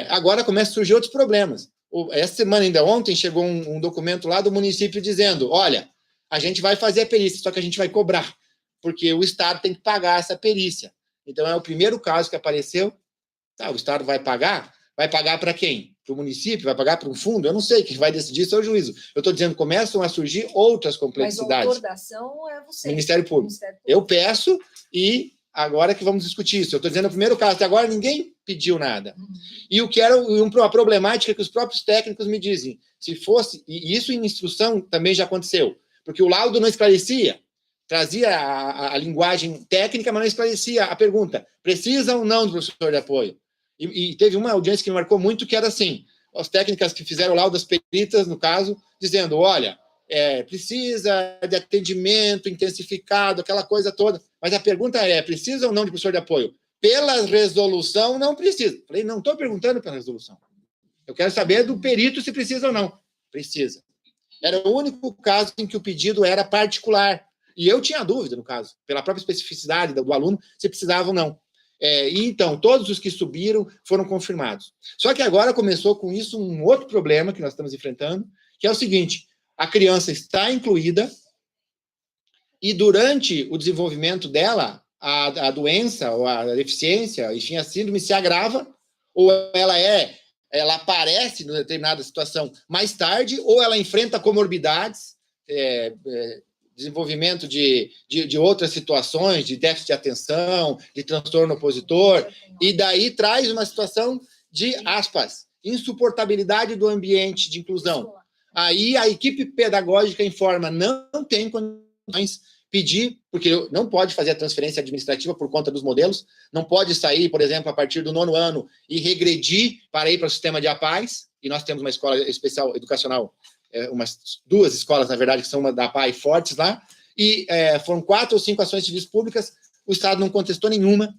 Agora começam a surgir outros problemas. Essa semana, ainda ontem, chegou um documento lá do município dizendo, olha, a gente vai fazer a perícia, só que a gente vai cobrar, porque o Estado tem que pagar essa perícia. Então, é o primeiro caso que apareceu. O Estado vai pagar? Vai pagar para quem? Para o município? Vai pagar para um fundo? Eu não sei, quem vai decidir isso é o juízo. Eu estou dizendo, começam a surgir outras complexidades. Mas o autor da ação é você. Ministério Público. Eu peço e agora que vamos discutir isso. Eu estou dizendo o primeiro caso, até agora ninguém pediu nada. E o que era uma problemática que os próprios técnicos me dizem, se fosse, e isso em instrução também já aconteceu, porque o laudo não esclarecia, trazia a linguagem técnica, mas não esclarecia a pergunta, precisa ou não do professor de apoio? E teve uma audiência que me marcou muito, que era assim, as técnicas que fizeram o laudo das peritas, no caso, dizendo, olha, precisa de atendimento intensificado, aquela coisa toda, mas a pergunta precisa ou não de professor de apoio? Pela resolução, não precisa. Falei, não estou perguntando pela resolução. Eu quero saber do perito se precisa ou não. Precisa. Era o único caso em que o pedido era particular. E eu tinha dúvida, no caso, pela própria especificidade do aluno, se precisava ou não. E então, todos os que subiram foram confirmados. Só que agora começou com isso um outro problema que nós estamos enfrentando, que é o seguinte, a criança está incluída e durante o desenvolvimento dela, a doença ou a deficiência, enfim, a síndrome se agrava, ou ela aparece em determinada situação mais tarde, ou ela enfrenta comorbidades, desenvolvimento de outras situações, de déficit de atenção, de transtorno opositor, e daí traz uma situação de, aspas, insuportabilidade do ambiente de inclusão. Aí a equipe pedagógica informa, não tem condições pedir, porque não pode fazer a transferência administrativa por conta dos modelos, não pode sair, por exemplo, a partir do 9º ano e regredir para ir para o sistema de APAES, e nós temos uma escola especial educacional, umas 2 escolas, na verdade, que são uma da APAE fortes lá, e foram 4 ou 5 ações civis públicas, o Estado não contestou nenhuma,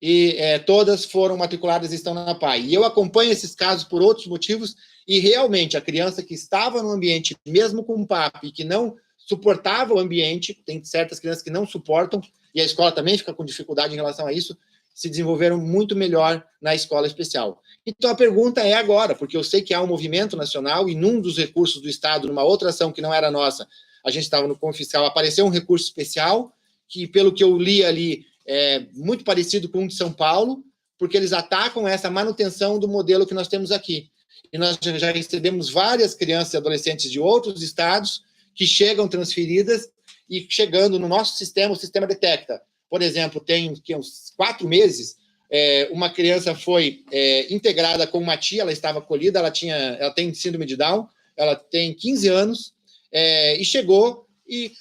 e todas foram matriculadas e estão na APAE. E eu acompanho esses casos por outros motivos, e realmente a criança que estava no ambiente, mesmo com PAP, e que não suportava o ambiente, tem certas crianças que não suportam, e a escola também fica com dificuldade em relação a isso, se desenvolveram muito melhor na escola especial. Então, a pergunta é agora, porque eu sei que há um movimento nacional e num dos recursos do Estado, numa outra ação que não era nossa, a gente estava no Confiscal, apareceu um recurso especial, que, pelo que eu li ali, é muito parecido com o de São Paulo, porque eles atacam essa manutenção do modelo que nós temos aqui. E nós já recebemos várias crianças e adolescentes de outros estados que chegam transferidas e chegando no nosso sistema, o sistema detecta. Por exemplo, tem uns 4 meses, uma criança foi integrada com uma tia, ela estava acolhida, ela tem síndrome de Down, ela tem 15 anos, e chegou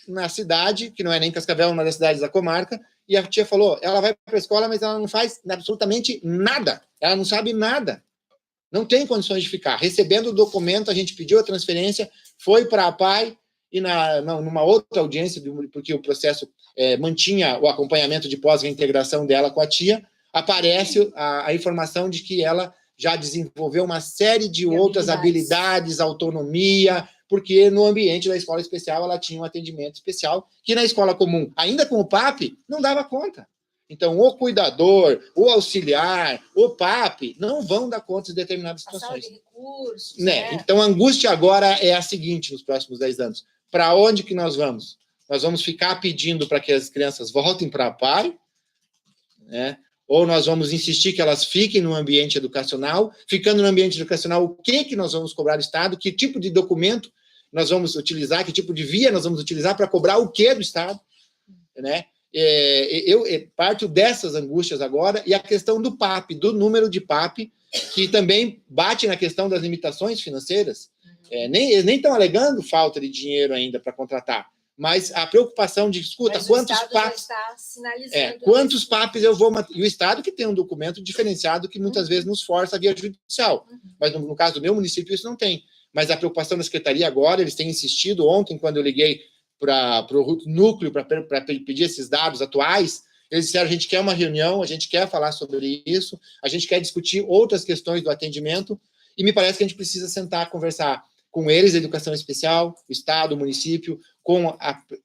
na cidade, que não é nem Cascavel, uma das cidades da comarca, e a tia falou, ela vai para a escola, mas ela não faz absolutamente nada, ela não sabe nada, não tem condições de ficar. Recebendo o documento, a gente pediu a transferência, foi para a PAI, e numa outra audiência, porque o processo mantinha o acompanhamento de pós-reintegração dela com a tia, aparece a informação de que ela já desenvolveu uma série de outras habilidades, autonomia, porque no ambiente da escola especial ela tinha um atendimento especial, que na escola comum, ainda com o PAP, não dava conta. Então, o cuidador, o auxiliar, o PAP, não vão dar conta de determinadas situações. De recursos, né? Então, a angústia agora é a seguinte, nos próximos 10 anos. Para onde que nós vamos? Nós vamos ficar pedindo para que as crianças voltem para a PAI, né? Ou nós vamos insistir que elas fiquem no ambiente educacional. Ficando no ambiente educacional, o que nós vamos cobrar do Estado? Que tipo de documento nós vamos utilizar? Que tipo de via nós vamos utilizar para cobrar o que do Estado? Né? Eu parto dessas angústias agora, e a questão do PAP, do número de PAP, que também bate na questão das limitações financeiras. Eles nem estão alegando falta de dinheiro ainda para contratar, mas a preocupação de, escuta, mas quantos o Estado PAPs... já está sinalizando quantos PAPs eu vou... E o Estado que tem um documento diferenciado que muitas vezes nos força a via judicial. Mas no caso do meu município isso não tem. Mas a preocupação da Secretaria agora, eles têm insistido, ontem quando eu liguei para o núcleo para pedir esses dados atuais, eles disseram, a gente quer uma reunião, a gente quer falar sobre isso, a gente quer discutir outras questões do atendimento, e me parece que a gente precisa sentar, conversar com eles, a educação especial, o Estado, o município,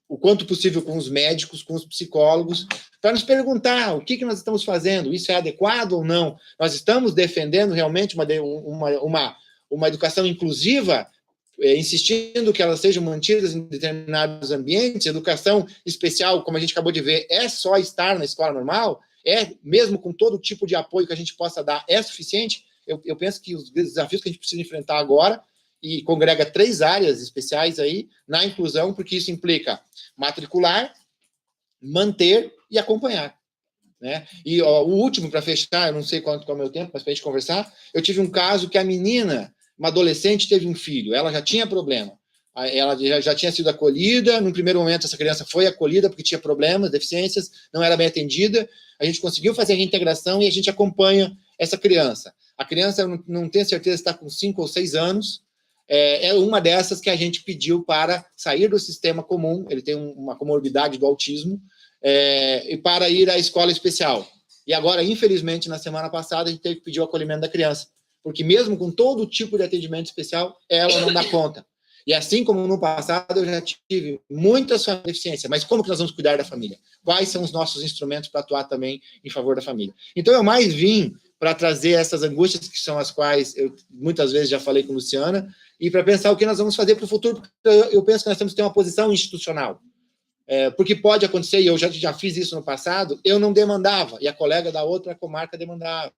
o quanto possível com os médicos, com os psicólogos, para nos perguntar o que nós estamos fazendo, isso é adequado ou não? Nós estamos defendendo realmente uma educação inclusiva, insistindo que elas sejam mantidas em determinados ambientes. Educação especial, como a gente acabou de ver, é só estar na escola normal? Mesmo com todo tipo de apoio que a gente possa dar, é suficiente? Eu penso que os desafios que a gente precisa enfrentar agora, e congrega 3 áreas especiais aí na inclusão, porque isso implica matricular, manter e acompanhar. Né? E o último, para fechar, eu não sei qual é o meu tempo, mas para a gente conversar, eu tive um caso que a menina, uma adolescente, teve um filho, ela já tinha problema, ela já tinha sido acolhida, no primeiro momento essa criança foi acolhida porque tinha problemas, deficiências, não era bem atendida, a gente conseguiu fazer a reintegração e a gente acompanha essa criança. A criança, eu não tenho certeza se está com 5 ou 6 anos, é uma dessas que a gente pediu para sair do sistema comum, ele tem uma comorbidade do autismo, e para ir à escola especial. E agora, infelizmente, na semana passada, a gente teve que pedir o acolhimento da criança, porque mesmo com todo tipo de atendimento especial, ela não dá conta. E assim como no passado, eu já tive muitas famílias com deficiência, mas como que nós vamos cuidar da família? Quais são os nossos instrumentos para atuar também em favor da família? Então, eu mais vim para trazer essas angústias, que são as quais eu muitas vezes já falei com a Luciana, e para pensar o que nós vamos fazer para o futuro, porque eu penso que nós temos que ter uma posição institucional. Porque pode acontecer, e eu já fiz isso no passado, eu não demandava, e a colega da outra comarca demandava.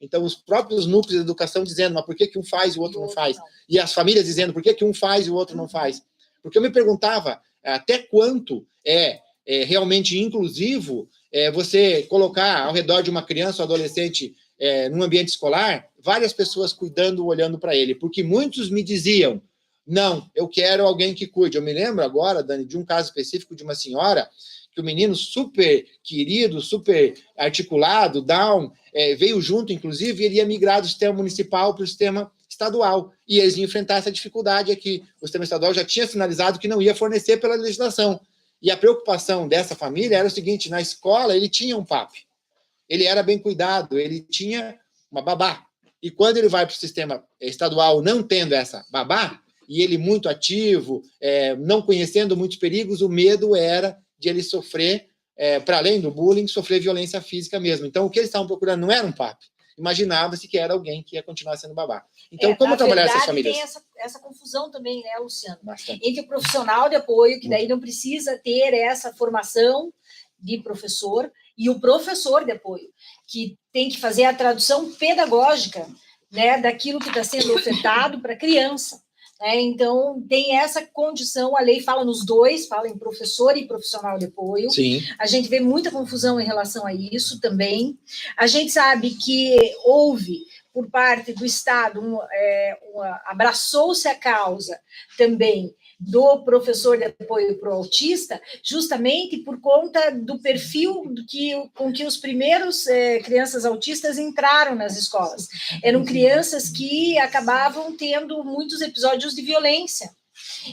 Então, os próprios núcleos de educação dizendo, mas por que um faz e o outro não faz? E as famílias dizendo, por que um faz e o outro não faz? Porque eu me perguntava até quanto é realmente inclusivo você colocar ao redor de uma criança ou adolescente num ambiente escolar, várias pessoas cuidando, olhando para ele, porque muitos me diziam, não, eu quero alguém que cuide. Eu me lembro agora, Dani, de um caso específico de uma senhora, que o menino super querido, super articulado, Down, veio junto, inclusive, e ele ia migrar do sistema municipal para o sistema estadual, e eles iam enfrentar essa dificuldade aqui. O sistema estadual já tinha sinalizado que não ia fornecer pela legislação, e a preocupação dessa família era o seguinte, na escola ele tinha um PAP, ele era bem cuidado, ele tinha uma babá. E quando ele vai para o sistema estadual não tendo essa babá, e ele muito ativo, não conhecendo muitos perigos, o medo era de ele sofrer para além do bullying, sofrer violência física mesmo. Então, o que eles estavam procurando não era um PAP. Imaginava-se que era alguém que ia continuar sendo babá. Então, como trabalhar essas famílias? Tem essa confusão também, né, Luciano? Bastante. Entre o profissional de apoio, que daí não precisa ter essa formação de professor, e o professor de apoio, que tem que fazer a tradução pedagógica, né, daquilo que está sendo ofertado para a criança. Né? Então, tem essa condição, a lei fala nos dois, fala em professor e profissional de apoio. Sim. A gente vê muita confusão em relação a isso também. A gente sabe que houve, por parte do Estado, abraçou-se a causa também do professor de apoio para o autista, justamente por conta do perfil com que os primeiros crianças autistas entraram nas escolas. Eram crianças que acabavam tendo muitos episódios de violência.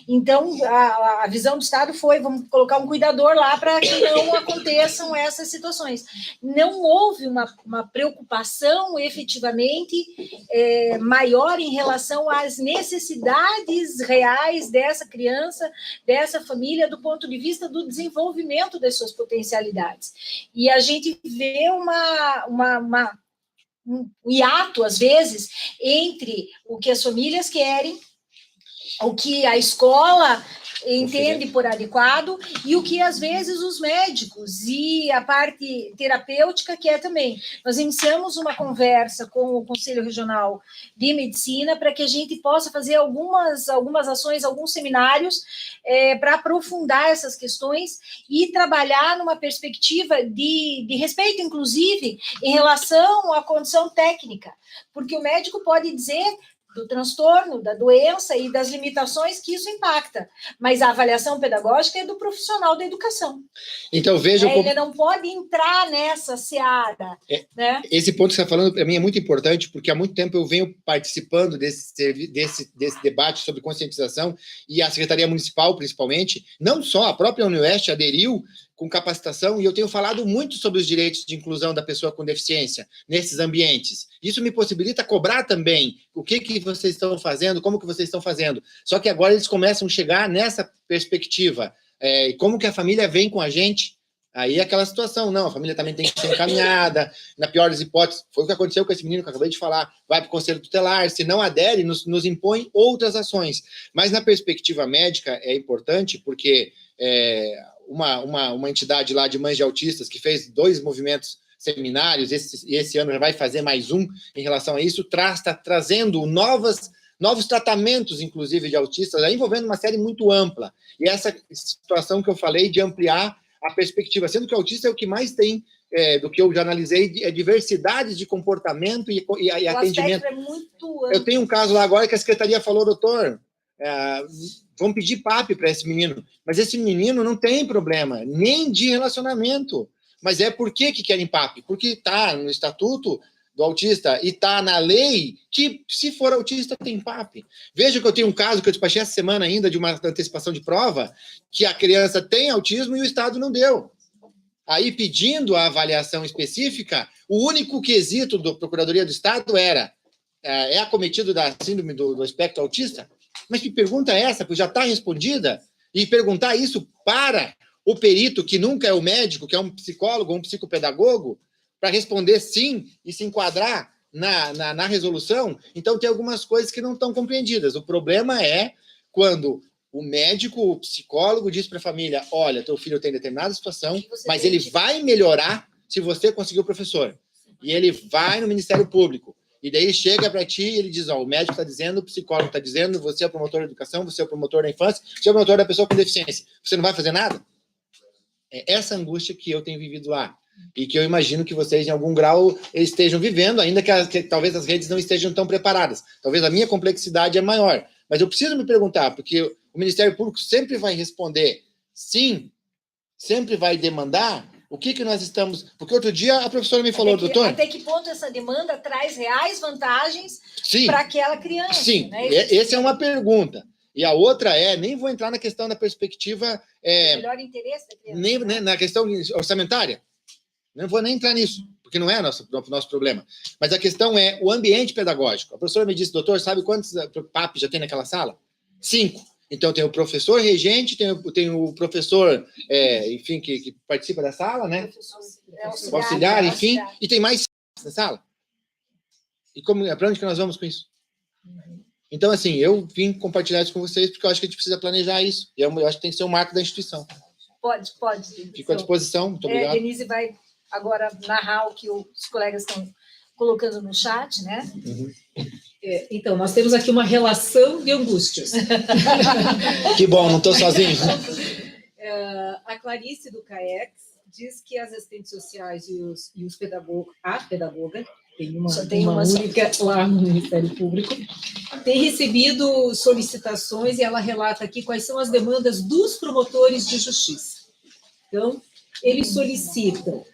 Então, a visão do Estado foi, vamos colocar um cuidador lá para que não aconteçam essas situações. Não houve uma preocupação efetivamente maior em relação às necessidades reais dessa criança, dessa família, do ponto de vista do desenvolvimento das suas potencialidades. E a gente vê um hiato, às vezes, entre o que as famílias querem, o que a escola entende por adequado e o que, às vezes, os médicos e a parte terapêutica quer também. Nós iniciamos uma conversa com o Conselho Regional de Medicina para que a gente possa fazer algumas ações, alguns seminários para aprofundar essas questões e trabalhar numa perspectiva de respeito, inclusive, em relação à condição técnica, porque o médico pode dizer do transtorno, da doença e das limitações que isso impacta. Mas a avaliação pedagógica é do profissional da educação. Então, veja... Ele não pode entrar nessa seara. Né? Esse ponto que você está falando, para mim, é muito importante, porque há muito tempo eu venho participando desse debate sobre conscientização, e a Secretaria Municipal, principalmente, não só, a própria Unioeste aderiu com capacitação, e eu tenho falado muito sobre os direitos de inclusão da pessoa com deficiência nesses ambientes. Isso me possibilita cobrar também o que vocês estão fazendo, como que vocês estão fazendo. Só que agora eles começam a chegar nessa perspectiva. Como que a família vem com a gente? Aí é aquela situação, não, a família também tem que ser encaminhada, na pior das hipóteses, foi o que aconteceu com esse menino que eu acabei de falar, vai para o Conselho Tutelar, se não adere, nos impõe outras ações. Mas na perspectiva médica é importante, porque uma entidade lá de mães de autistas que fez 2 movimentos seminários, esse ano já vai fazer mais um em relação a isso, está trazendo novos tratamentos, inclusive, de autistas, envolvendo uma série muito ampla. E essa situação que eu falei de ampliar a perspectiva, sendo que o autista é o que mais tem, do que eu já analisei, é diversidade de comportamento e atendimento. É muito amplo. Eu tenho um caso lá agora que a secretaria falou, doutor, vamos pedir PAP para esse menino, mas esse menino não tem problema, nem de relacionamento. Mas por que querem PAP? Porque está no estatuto do autista e está na lei que, se for autista, tem PAP. Veja que eu tenho um caso que eu despachei essa semana ainda de uma antecipação de prova, que a criança tem autismo e o Estado não deu. Aí, pedindo a avaliação específica, o único quesito da Procuradoria do Estado era acometido da síndrome do espectro autista? Mas que pergunta é essa? Porque já está respondida. E perguntar isso para o perito, que nunca é o médico, que é um psicólogo ou um psicopedagogo, para responder sim e se enquadrar na resolução. Então, tem algumas coisas que não estão compreendidas. O problema é quando o médico, o psicólogo diz para a família, olha, teu filho tem determinada situação, mas ele vai melhorar se você conseguir o professor. E ele vai no Ministério Público. E daí ele chega para ti e ele diz, o médico está dizendo, o psicólogo está dizendo, você é o promotor da educação, você é o promotor da infância, você é o promotor da pessoa com deficiência. Você não vai fazer nada? É essa angústia que eu tenho vivido lá. E que eu imagino que vocês, em algum grau, estejam vivendo, ainda que talvez as redes não estejam tão preparadas. Talvez a minha complexidade é maior. Mas eu preciso me perguntar, porque o Ministério Público sempre vai responder sim, sempre vai demandar o que nós estamos... Porque outro dia a professora me falou, doutor... Até que ponto essa demanda traz reais vantagens sim, para aquela criança? Sim, né? Essa é uma pergunta. E a outra nem vou entrar na questão da perspectiva... melhor interesse da criança. Nem na questão orçamentária. Não vou nem entrar nisso, porque não é nosso problema. Mas a questão é o ambiente pedagógico. A professora me disse, doutor, sabe quantos PAP já tem naquela sala? 5. Então, tem o professor regente, tem o professor, enfim, que participa da sala, né? O auxiliar, enfim, e tem mais na sala. E para onde que nós vamos com isso? Então, assim, eu vim compartilhar isso com vocês porque eu acho que a gente precisa planejar isso. E eu acho que tem que ser um marco da instituição. Pode. Fico à disposição, muito obrigado. A Denise vai agora narrar o que os colegas estão colocando no chat, né? Então, nós temos aqui uma relação de angústias. Que bom, não estou sozinho. A Clarice do CAEX diz que as assistentes sociais e os pedagogos, a pedagoga, tem uma única lá no Ministério Público, tem recebido solicitações e ela relata aqui quais são as demandas dos promotores de justiça. Então, eles solicitam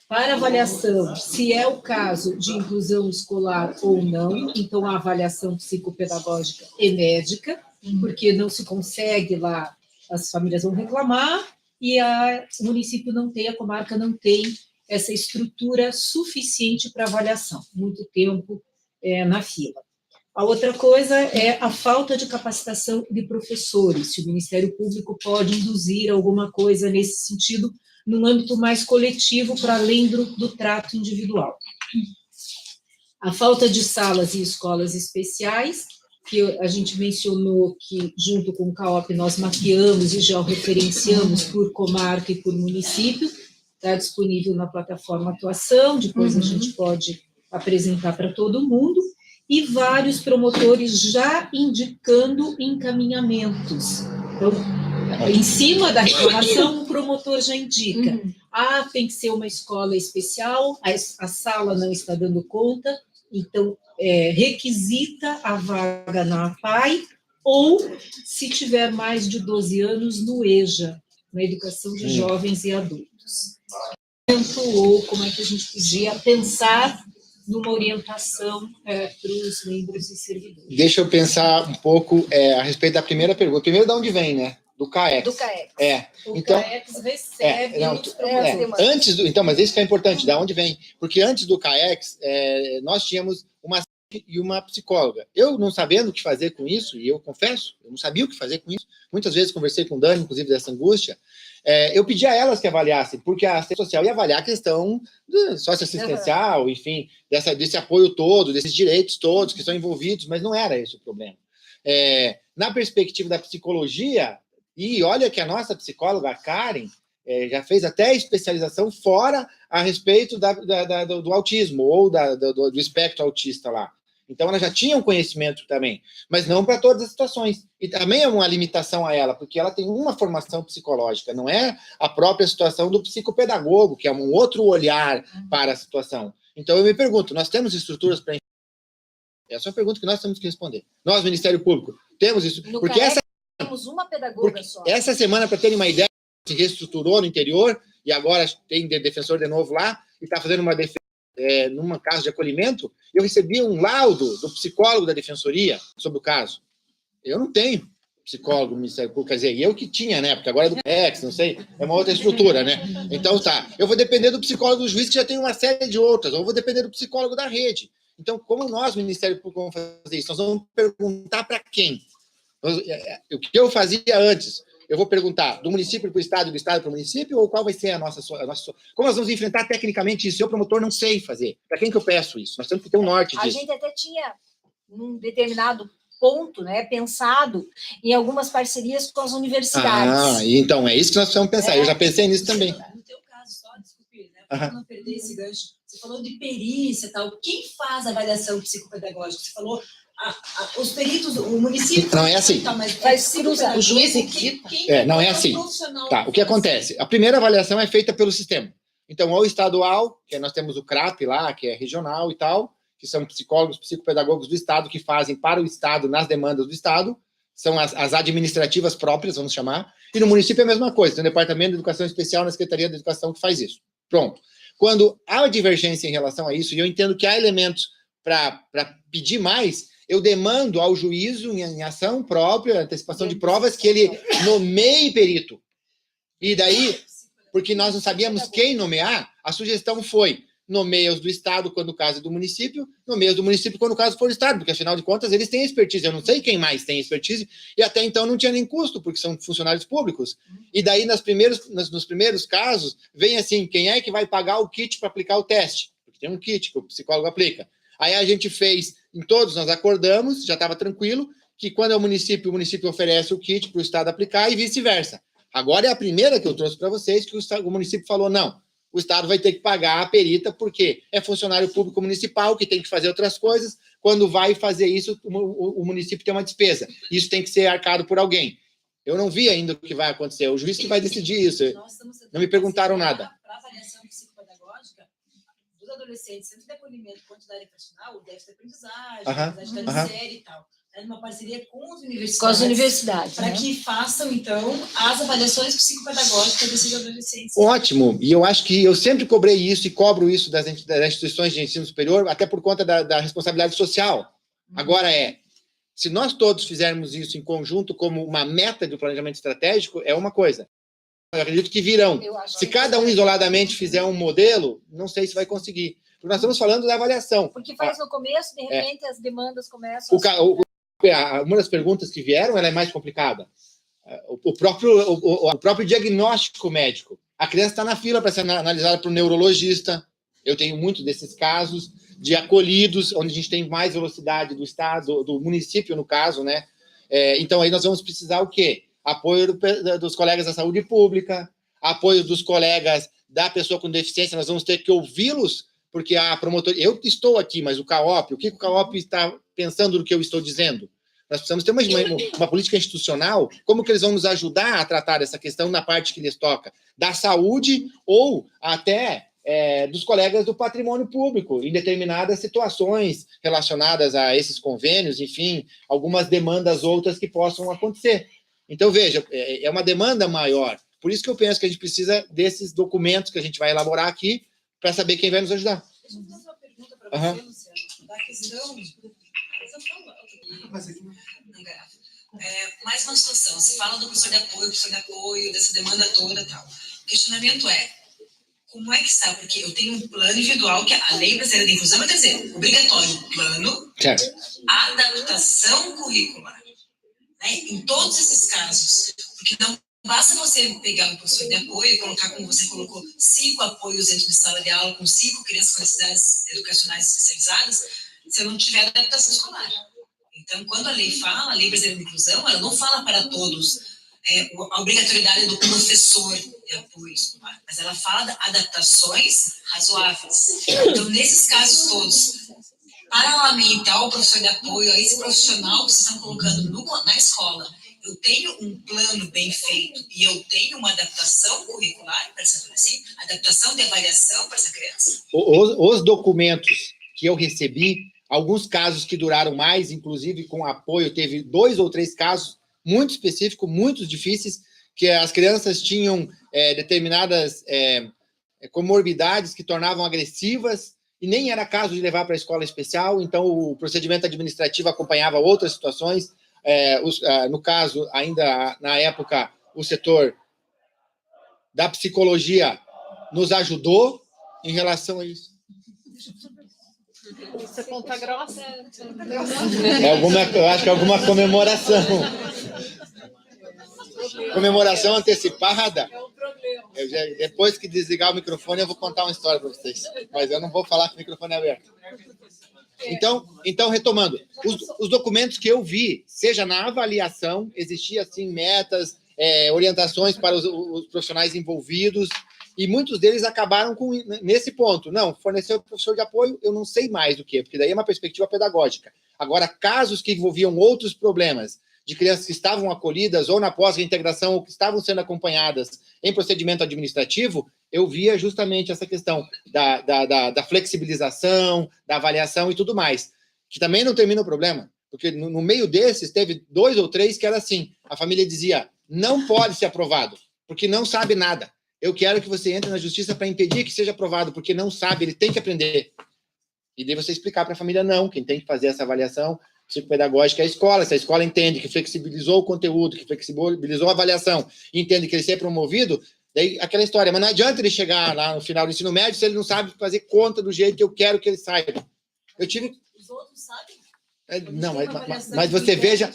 para avaliação se é o caso de inclusão escolar ou não, então a avaliação psicopedagógica e médica, porque não se consegue lá, as famílias vão reclamar e o município não tem, a comarca não tem essa estrutura suficiente para avaliação, muito tempo na fila. A outra coisa é a falta de capacitação de professores, se o Ministério Público pode induzir alguma coisa nesse sentido, num âmbito mais coletivo, para além do trato individual. A falta de salas e escolas especiais, que a gente mencionou que, junto com o CAOP, nós mapeamos e georreferenciamos por comarca e por município, está disponível na plataforma Atuação, depois a gente pode apresentar para todo mundo, e vários promotores já indicando encaminhamentos. Então, em cima da reclamação, o promotor já indica, tem que ser uma escola especial, a sala não está dando conta, então requisita a vaga na APAE, ou, se tiver mais de 12 anos, no EJA, na Educação de Jovens e Adultos. Ou como é que a gente podia pensar numa orientação para os membros e servidores. Deixa eu pensar um pouco a respeito da primeira pergunta. Primeiro, de onde vem, né? Do CAEX. Do CAEX. O então, CAEX recebe então, mas isso que é importante, da onde vem? Porque antes do CAEX, nós tínhamos uma e uma psicóloga. Eu, não sabendo o que fazer com isso, e eu confesso, eu não sabia o que fazer com isso, muitas vezes conversei com o Dani, inclusive, dessa angústia, eu pedi a elas que avaliassem, porque a assistente social ia avaliar a questão socioassistencial, enfim, desse apoio todo, desses direitos todos que são envolvidos, mas não era esse o problema. Na perspectiva da psicologia, e olha que a nossa psicóloga, a Karen, já fez até especialização fora a respeito do autismo, ou do espectro autista lá. Então, ela já tinha um conhecimento também, mas não para todas as situações. E também é uma limitação a ela, porque ela tem uma formação psicológica, não é a própria situação do psicopedagogo, que é um outro olhar para a situação. Então, eu me pergunto, nós temos estruturas para... Essa é uma pergunta que nós temos que responder. Nós, Ministério Público, temos isso... No porque CAEX, temos uma pedagoga só. Essa semana, para terem uma ideia, se reestruturou no interior, e agora tem defensor de novo lá, e está fazendo uma defesa numa casa de acolhimento. Eu recebi um laudo do psicólogo da defensoria sobre o caso. Eu não tenho psicólogo no Ministério Público, quer dizer, eu que tinha, né? Porque agora é do PEX, não sei, é uma outra estrutura, né? Então tá, eu vou depender do psicólogo do juiz, que já tem uma série de outras, ou eu vou depender do psicólogo da rede. Então, como nós, Ministério Público, vamos fazer isso? Nós vamos perguntar para quem? O que eu fazia antes? Eu vou perguntar do município para o estado, do estado para o município, ou qual vai ser a nossa... Como nós vamos enfrentar tecnicamente isso? Eu, promotor, não sei fazer. Para quem que eu peço isso? Nós temos que ter um norte disso. A gente até tinha, num determinado ponto, né, pensado em algumas parcerias com as universidades. Então, é isso que nós precisamos pensar. Eu já pensei nisso também. No teu caso, só, desculpe, né, para não perder esse gancho, você falou de perícia e tal. Quem faz a avaliação psicopedagógica? Você falou... os peritos, o município... Não é assim. Tá, mas o juiz equita. Não é assim. Tá, o que acontece? A primeira avaliação é feita pelo sistema. Então, ou estadual, que nós temos o CRAP lá, que é regional e tal, que são psicólogos, psicopedagogos do Estado, que fazem para o Estado, nas demandas do Estado, são as administrativas próprias, vamos chamar, e no município é a mesma coisa, tem o Departamento de Educação Especial na Secretaria de Educação que faz isso. Pronto. Quando há divergência em relação a isso, e eu entendo que há elementos para pedir mais, eu demando ao juízo, em ação própria, antecipação de provas, que ele nomeie perito. E daí, porque nós não sabíamos quem nomear, a sugestão foi, nomeia os do Estado, quando o caso é do município, nomeia os do município, quando o caso for do Estado, porque, afinal de contas, eles têm expertise. Eu não sei quem mais tem expertise, e até então não tinha nem custo, porque são funcionários públicos. E daí, nos primeiros casos, vem assim, quem é que vai pagar o kit para aplicar o teste? Porque tem um kit que o psicólogo aplica. Aí a gente fez, em todos nós acordamos, já estava tranquilo, que quando é o município oferece o kit para o Estado aplicar e vice-versa. Agora é a primeira que eu trouxe para vocês, que o município falou, não, o Estado vai ter que pagar a perita, porque é funcionário público municipal que tem que fazer outras coisas. Quando vai fazer isso, o município tem uma despesa. Isso tem que ser arcado por alguém. Eu não vi ainda o que vai acontecer. O juiz que vai decidir isso. Não me perguntaram nada. Para avaliação psicopedagógica dos adolescentes, tanto de acolhimento quanto da área profissional, o déficit de aprendizagem, aprendizagem da série e tal. Uma parceria com as universidades. Para que façam, então, as avaliações psicopedagógicas desses adolescentes. Ótimo. E eu acho que eu sempre cobrei isso e cobro isso das instituições de ensino superior, até por conta da responsabilidade social. Agora se nós todos fizermos isso em conjunto como uma meta do planejamento estratégico, é uma coisa. Eu acredito que virão. Se cada um isoladamente fizer um modelo, não sei se vai conseguir. Porque nós estamos falando da avaliação. Porque faz no começo, de repente, as demandas começam uma das perguntas que vieram, ela é mais complicada. O próprio diagnóstico médico. A criança está na fila para ser analisada por um neurologista. Eu tenho muito desses casos de acolhidos, onde a gente tem mais velocidade do Estado, do município, no caso, né? Então, aí nós vamos precisar o quê? Apoio dos colegas da saúde pública, apoio dos colegas da pessoa com deficiência, nós vamos ter que ouvi-los, porque a promotoria... Eu estou aqui, mas o CAOP, o que o CAOP está pensando no que eu estou dizendo? Nós precisamos ter uma política institucional, como que eles vão nos ajudar a tratar essa questão na parte que lhes toca, da saúde ou até dos colegas do patrimônio público, em determinadas situações relacionadas a esses convênios, enfim, algumas demandas outras que possam acontecer. Então, veja, é uma demanda maior. Por isso que eu penso que a gente precisa desses documentos que a gente vai elaborar aqui para saber quem vai nos ajudar. Deixa eu fazer uma pergunta para você, Luciano, da questão... mais uma situação, se fala do professor de apoio, dessa demanda toda e tal. O questionamento como é que está? Porque eu tenho um plano individual, que a Lei Brasileira de Inclusão, quer dizer, obrigatório, plano, adaptação curricular. Né? Em todos esses casos, porque não basta você pegar um professor de apoio e colocar, como você colocou, 5 apoios dentro de sala de aula, com 5 crianças com necessidades educacionais especializadas, se eu não tiver adaptação escolar. Então, quando a lei fala, a Lei Brasileira de Inclusão, ela não fala para todos a obrigatoriedade do professor de apoio escolar, mas ela fala de adaptações razoáveis. Então, nesses casos todos, paralelamente ao professor de apoio, a esse profissional que vocês estão colocando na escola, eu tenho um plano bem feito e eu tenho uma adaptação curricular para essa adolescente, adaptação de avaliação para essa criança. Os documentos que eu recebi, alguns casos que duraram mais, inclusive com apoio, teve 2 ou 3 casos muito específicos, muito difíceis, que as crianças tinham determinadas comorbidades que tornavam agressivas, e nem era caso de levar para a escola especial, então o procedimento administrativo acompanhava outras situações. No caso, ainda na época, o setor da psicologia nos ajudou em relação a isso. Isso é ponta grossa. Eu acho que é alguma comemoração. Comemoração antecipada. É um problema. Depois que desligar o microfone, eu vou contar uma história para vocês. Mas eu não vou falar que o microfone é aberto. Então, retomando, os documentos que eu vi, seja na avaliação, existia assim metas, orientações para os profissionais envolvidos, e muitos deles acabaram nesse ponto. Não, fornecer o professor de apoio, eu não sei mais do que, porque daí é uma perspectiva pedagógica. Agora, casos que envolviam outros problemas, de crianças que estavam acolhidas ou na pós-reintegração ou que estavam sendo acompanhadas em procedimento administrativo, eu via justamente essa questão da flexibilização, da avaliação e tudo mais, que também não termina o problema, porque no meio desses teve 2 ou 3 que era assim, a família dizia, não pode ser aprovado, porque não sabe nada. Eu quero que você entre na justiça para impedir que seja aprovado, porque não sabe, ele tem que aprender. E daí você explicar para a família, não, quem tem que fazer essa avaliação psicopedagógica é a escola. Se a escola entende que flexibilizou o conteúdo, que flexibilizou a avaliação, e entende que ele ser promovido, Daí, aquela história, mas não adianta ele chegar lá no final do ensino médio se ele não sabe fazer conta do jeito que eu quero que ele saiba. Eu tive... Os outros sabem. Não, mas você veja...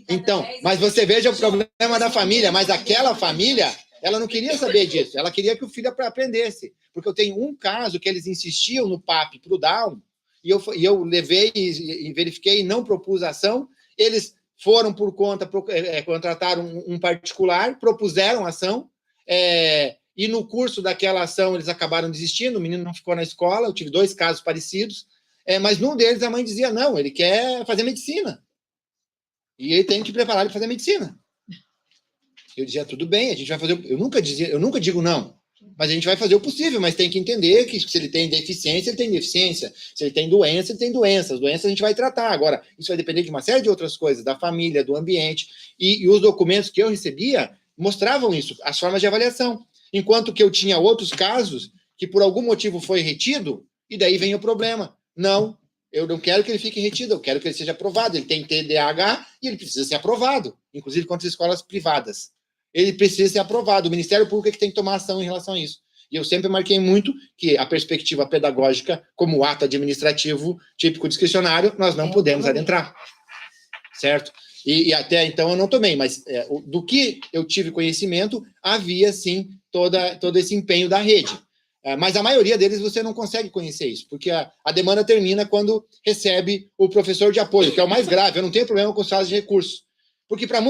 Então, mas você veja o problema da família, mas aquela família, ela não queria saber disso, ela queria que o filho aprendesse. Porque eu tenho um caso que eles insistiam no PAP para o Down, e eu levei e verifiquei e não propus ação, eles foram por conta, contrataram um particular, propuseram ação, e no curso daquela ação eles acabaram desistindo, o menino não ficou na escola, eu tive 2 casos parecidos, mas num deles a mãe dizia, não, ele quer fazer medicina. E ele tem que preparar ele para fazer medicina. Eu dizia, tudo bem, a gente vai fazer... Eu nunca digo não, mas a gente vai fazer o possível, mas tem que entender que se ele tem deficiência, ele tem deficiência. Se ele tem doença, ele tem doença. As doenças a gente vai tratar. Agora, isso vai depender de uma série de outras coisas, da família, do ambiente. E os documentos que eu recebia mostravam isso, as formas de avaliação. Enquanto que eu tinha outros casos que por algum motivo foi retido, e daí vem o problema. Não, eu não quero que ele fique retido, eu quero que ele seja aprovado. Ele tem TDAH e ele precisa ser aprovado, inclusive contra as escolas privadas. Ele precisa ser aprovado. O Ministério Público é que tem que tomar ação em relação a isso. E eu sempre marquei muito que a perspectiva pedagógica, como ato administrativo típico discricionário, nós não podemos adentrar. Certo? E até então eu não tomei, mas do que eu tive conhecimento, havia sim todo esse empenho da rede. Mas a maioria deles você não consegue conhecer isso, porque a demanda termina quando recebe o professor de apoio, que é o mais grave. Eu não tenho problema com salas de recursos, porque para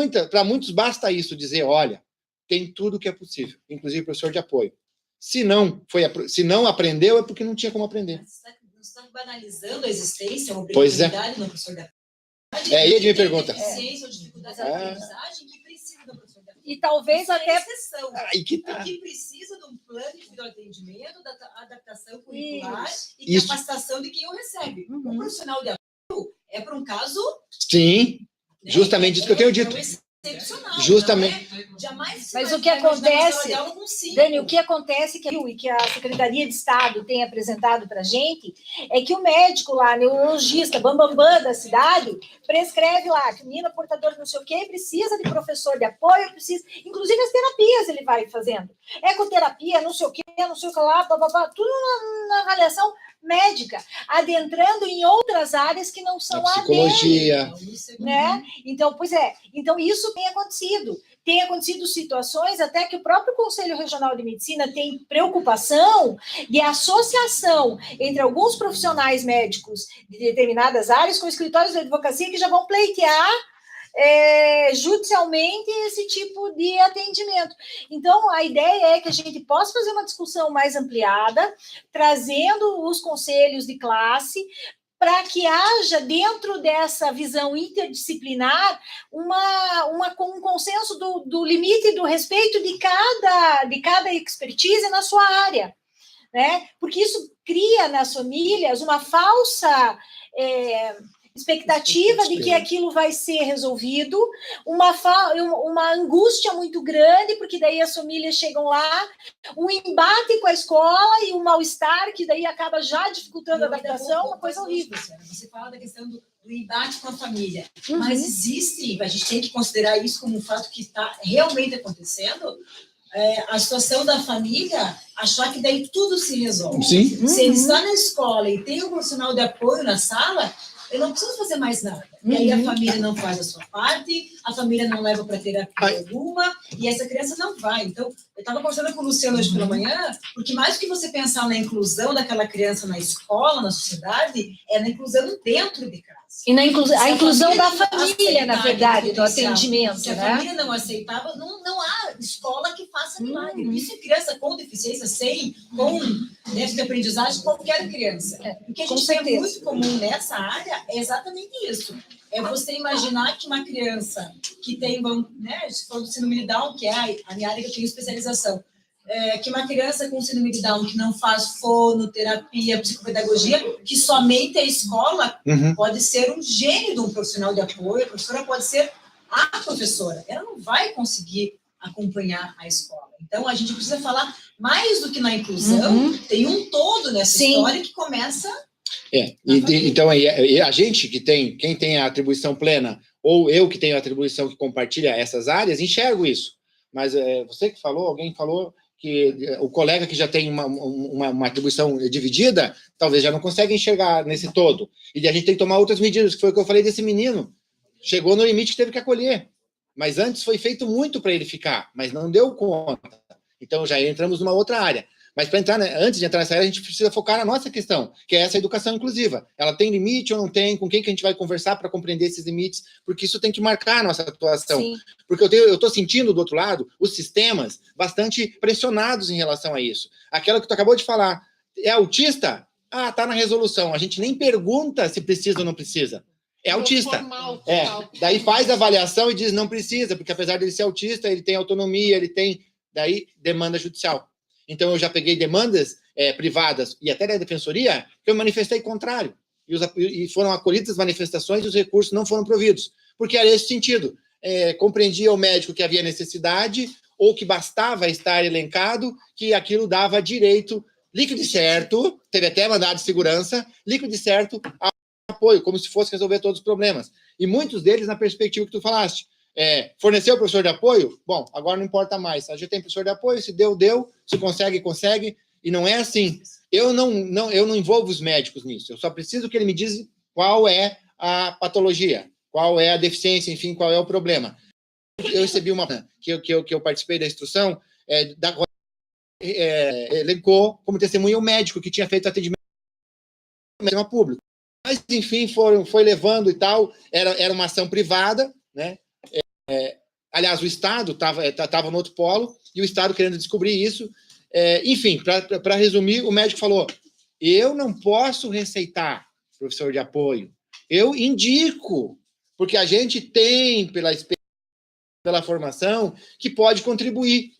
muitos basta isso, dizer, olha, tem tudo que é possível, inclusive professor de apoio. Se não aprendeu, é porque não tinha como aprender. Você está banalizando a existência, a obrigatoriedade do professor de apoio. E ele me pergunta. Deficiência ou dificuldade de aprendizagem que precisa do professor de apoio. E talvez até... exceção. Que tá. Que precisa de um plano de atendimento, da adaptação curricular e Isso. capacitação de quem o recebe. Um profissional de apoio é para um caso... Sim, justamente isso que eu tenho dito. Excepcional. Justamente. Jamais Mas o que acontece, Dani, o que é acontece e que a Secretaria de Estado tem apresentado para a gente é que o médico lá, neurologista, bambambam da cidade, prescreve lá que o menino portador de não sei o quê precisa de professor de apoio, precisa, inclusive as terapias ele vai fazendo. Ecoterapia, não sei o quê, não sei o que lá, tudo na avaliação médica, adentrando em outras áreas que não são a psicologia, né? Então, pois é. Então, isso tem acontecido. Tem acontecido situações até que o próprio Conselho Regional de Medicina tem preocupação de associação entre alguns profissionais médicos de determinadas áreas com escritórios de advocacia que já vão pleitear judicialmente esse tipo de atendimento. Então, a ideia é que a gente possa fazer uma discussão mais ampliada, trazendo os conselhos de classe, para que haja, dentro dessa visão interdisciplinar, um consenso do limite do respeito de cada expertise na sua área, né? Porque isso cria nas famílias uma falsa... expectativa de que aquilo vai ser resolvido, uma angústia muito grande, porque daí as famílias chegam lá, um embate com a escola e um mal-estar, que daí acaba já dificultando a adaptação, uma coisa horrível. Você fala da questão do embate com a família, mas existe, a gente tem que considerar isso como um fato que está realmente acontecendo, a situação da família, achar que daí tudo se resolve. Sim. Se ele está na escola e tem um profissional de apoio na sala, eu não preciso fazer mais nada. E aí a família não faz a sua parte, a família não leva para terapia alguma, e essa criança não vai. Então, eu estava conversando com o Luciano hoje pela manhã, porque mais do que você pensar na inclusão daquela criança na escola, na sociedade, é na inclusão dentro de casa. E a inclusão da família, na verdade, do atendimento. Se a família não aceitava, não há escola que faça milagre. Isso é criança com deficiência, com déficit de aprendizagem, qualquer criança. O que a gente tem muito comum nessa área é exatamente isso. É você imaginar que uma criança que tem, né, falando do síndrome de Down, que é a minha área que eu tenho especialização, que uma criança com síndrome de Down que não faz fono, terapia, psicopedagogia, que somente a escola pode ser um gênio de um profissional de apoio, a professora pode ser a professora, ela não vai conseguir acompanhar a escola. Então, a gente precisa falar mais do que na inclusão, tem um todo nessa história que começa... Então, a gente quem tem a atribuição plena, ou eu que tenho a atribuição que compartilha essas áreas, enxergo isso. Mas você que falou, alguém falou, que o colega que já tem uma atribuição dividida, talvez já não consegue enxergar nesse todo. E a gente tem que tomar outras medidas, que foi o que eu falei desse menino. Chegou no limite, teve que acolher. Mas antes foi feito muito para ele ficar, mas não deu conta. Então já entramos numa outra área. Mas para entrar, antes de entrar nessa área, a gente precisa focar na nossa questão, que é essa educação inclusiva. Ela tem limite ou não tem? Com quem que a gente vai conversar para compreender esses limites? Porque isso tem que marcar a nossa atuação. Sim. Porque eu estou sentindo, do outro lado, os sistemas bastante pressionados em relação a isso. Aquela que tu acabou de falar, é autista? Ah, tá na resolução. A gente nem pergunta se precisa ou não precisa. É autista. Formal, daí faz a avaliação e diz não precisa, porque apesar dele ser autista, ele tem autonomia, ele tem, daí, demanda judicial. Então, eu já peguei demandas privadas e até da defensoria que eu manifestei contrário. E foram acolhidas as manifestações e os recursos não foram providos. Porque era esse sentido. Compreendia o médico que havia necessidade ou que bastava estar elencado que aquilo dava direito líquido e certo, teve até mandado de segurança, líquido e certo ao apoio, como se fosse resolver todos os problemas. E muitos deles na perspectiva que tu falaste. Forneceu o professor de apoio? Bom, agora não importa mais. A gente tem professor de apoio, se deu, deu. Se consegue, consegue. E não é assim. Eu não envolvo os médicos nisso. Eu só preciso que ele me diz qual é a patologia, qual é a deficiência, enfim, qual é o problema. Eu recebi uma que eu participei da instrução, elencou como testemunha o médico que tinha feito atendimento no sistema público. Mas, enfim, foi levando e tal. Era uma ação privada, né? Aliás, o Estado estava no outro polo e o Estado querendo descobrir isso. Enfim, para resumir, o médico falou: eu não posso receitar professor de apoio, eu indico, porque a gente tem, pela formação, que pode contribuir,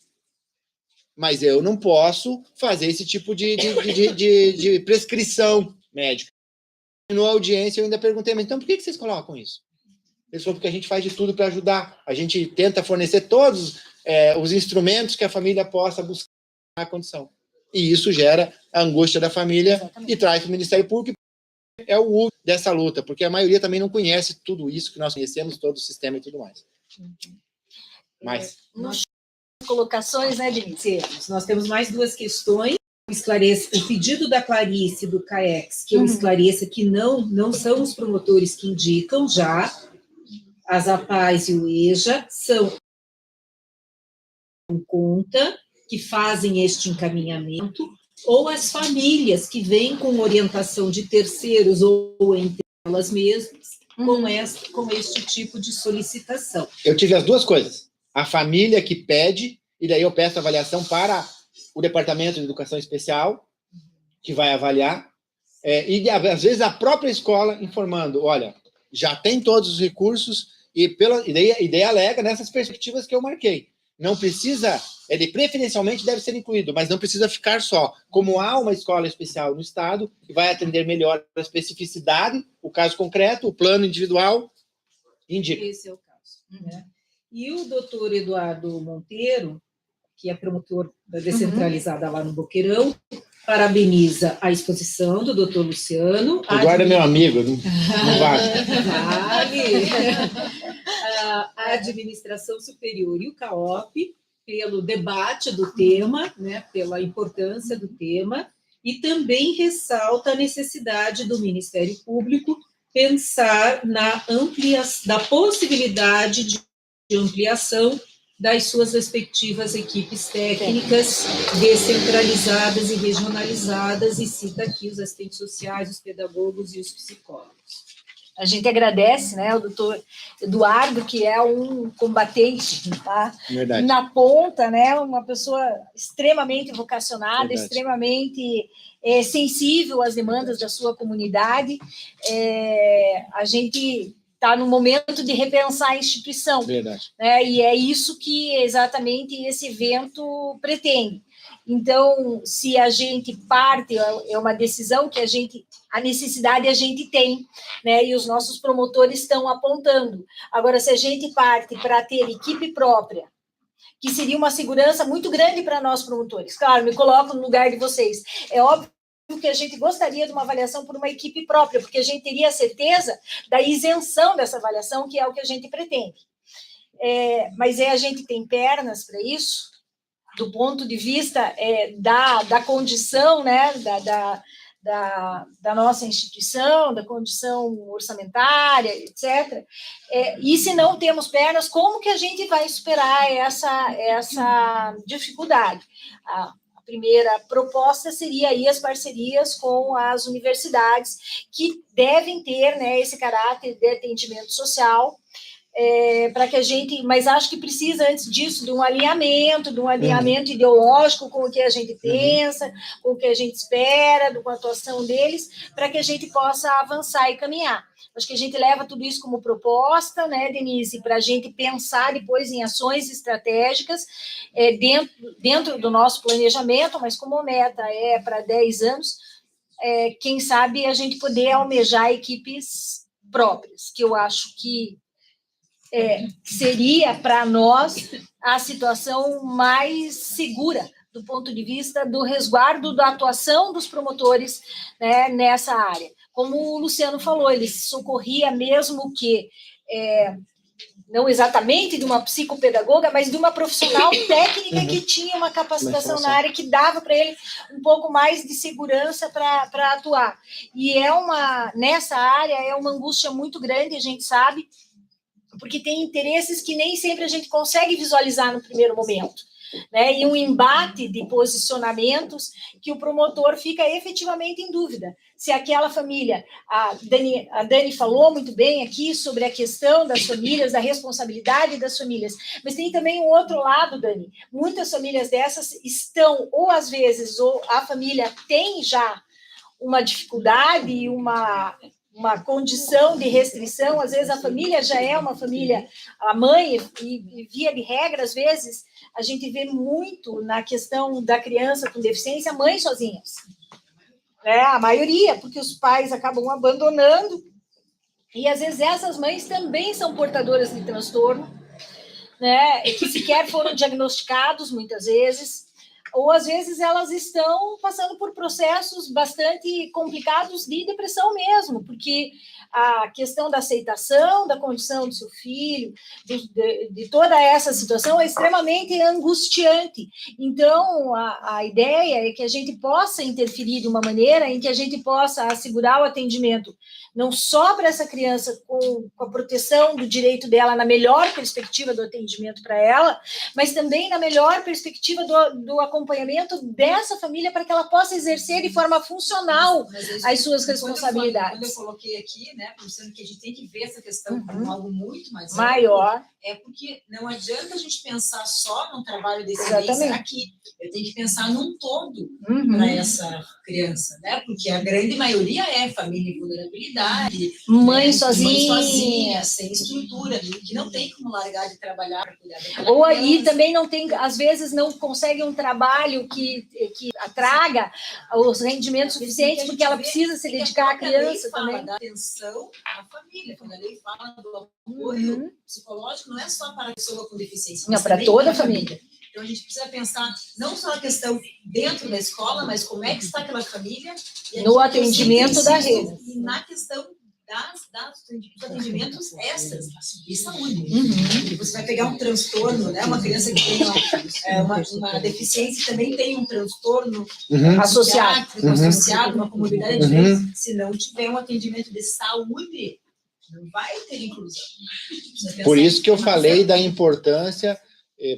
mas eu não posso fazer esse tipo de prescrição médica. Na audiência, eu ainda perguntei, mas então por que vocês colocam isso? Ele falou, porque a gente faz de tudo para ajudar. A gente tenta fornecer todos os instrumentos que a família possa buscar a condição. E isso gera a angústia da família. Exatamente. E traz para o Ministério Público, é o último dessa luta, porque a maioria também não conhece tudo isso que nós conhecemos, todo o sistema e tudo mais. Nas colocações, né, Denise? Nós temos mais duas questões. O pedido da Clarice do CAEX, que eu esclareça que não são os promotores que indicam já, as APAES e o EJA são em conta, que fazem este encaminhamento, ou as famílias que vêm com orientação de terceiros ou entre elas mesmas, com este tipo de solicitação. Eu tive as duas coisas. A família que pede, e daí eu peço avaliação para o Departamento de Educação Especial, que vai avaliar, e às vezes a própria escola informando, olha, já tem todos os recursos, e daí alega nessas perspectivas que eu marquei. Não precisa, ele preferencialmente deve ser incluído, mas não precisa ficar só. Como há uma escola especial no Estado, que vai atender melhor a especificidade, o caso concreto, o plano individual, indica. Esse é o caso. Né? E o doutor Eduardo Monteiro, que é promotor da descentralizada lá no Boqueirão, parabeniza a exposição do doutor Luciano. Eduardo é meu amigo, não vale. A Administração Superior e o CAOP, pelo debate do tema, né, pela importância do tema, e também ressalta a necessidade do Ministério Público pensar na da possibilidade de ampliação das suas respectivas equipes técnicas descentralizadas e regionalizadas, e cita aqui os assistentes sociais, os pedagogos e os psicólogos. A gente agradece, né, o doutor Eduardo, que é um combatente, tá? Verdade. Na ponta, né, uma pessoa extremamente vocacionada, Verdade. extremamente sensível às demandas da sua comunidade. A gente está no momento de repensar a instituição. Verdade. Né, e é isso que exatamente esse evento pretende. Então, se a gente parte, é uma decisão que a necessidade a gente tem, né? E os nossos promotores estão apontando. Agora, se a gente parte para ter equipe própria, que seria uma segurança muito grande para nós promotores, claro, me coloco no lugar de vocês. É óbvio que a gente gostaria de uma avaliação por uma equipe própria, porque a gente teria a certeza da isenção dessa avaliação, que é o que a gente pretende. Mas a gente tem pernas para isso? do ponto de vista da condição, né, da nossa instituição, da condição orçamentária, etc. E se não temos pernas, como que a gente vai superar essa dificuldade? A primeira proposta seria aí as parcerias com as universidades, que devem ter, né, esse caráter de atendimento social, para que a gente, mas acho que precisa, antes disso, de um alinhamento ideológico com o que a gente pensa, com o que a gente espera, com a atuação deles, para que a gente possa avançar e caminhar. Acho que a gente leva tudo isso como proposta, né, Denise, para a gente pensar depois em ações estratégicas dentro do nosso planejamento, mas como meta para 10 anos, quem sabe a gente poder almejar equipes próprias, que eu acho que seria para nós a situação mais segura do ponto de vista do resguardo da atuação dos promotores, né, nessa área. Como o Luciano falou, ele socorria mesmo que, não exatamente de uma psicopedagoga, mas de uma profissional técnica que tinha uma capacitação na área que dava para ele um pouco mais de segurança para atuar. E nessa área é uma angústia muito grande, a gente sabe, porque tem interesses que nem sempre a gente consegue visualizar no primeiro momento, né? E um embate de posicionamentos que o promotor fica efetivamente em dúvida. Se aquela família, a Dani falou muito bem aqui sobre a questão das famílias, da responsabilidade das famílias, mas tem também um outro lado, Dani. Muitas famílias dessas estão, ou às vezes, ou a família tem já uma dificuldade, uma condição de restrição, às vezes a família já é uma família, a mãe, e via de regra, às vezes, a gente vê muito na questão da criança com deficiência, mães sozinhas. A maioria, porque os pais acabam abandonando, e às vezes essas mães também são portadoras de transtorno, né, que sequer foram diagnosticados muitas vezes, ou às vezes elas estão passando por processos bastante complicados de depressão mesmo, porque a questão da aceitação da condição do seu filho, de toda essa situação é extremamente angustiante. Então, a ideia é que a gente possa interferir de uma maneira em que a gente possa assegurar o atendimento não só para essa criança com a proteção do direito dela na melhor perspectiva do atendimento para ela, mas também na melhor perspectiva do acompanhamento dessa família para que ela possa exercer de forma funcional as suas responsabilidades. Quando eu coloquei aqui, né, pensando que a gente tem que ver essa questão como algo muito mais maior, porque não adianta a gente pensar só num trabalho de excelência aqui. Eu tenho que pensar num todo para essa criança, né? Porque a grande maioria é família em vulnerabilidade, mãe sozinha, sem estrutura, que não tem como largar de trabalhar para cuidar daquela ou criança. aí também não tem, às vezes não consegue um trabalho que atraga os rendimentos suficientes, porque ela precisa se dedicar à criança também. A lei fala da atenção à família, quando a lei fala do apoio psicológico, não é só para a pessoa com deficiência, mas para toda a família. Então, a gente precisa pensar não só a questão dentro da escola, mas como é que está aquela família. No atendimento da rede. E na questão dos atendimentos extras de saúde. Você vai pegar um transtorno, né? Uma criança que tem uma deficiência também tem um transtorno associado, uma comorbidade diferente. Se não tiver um atendimento de saúde, não vai ter inclusão. Por isso que eu falei da importância,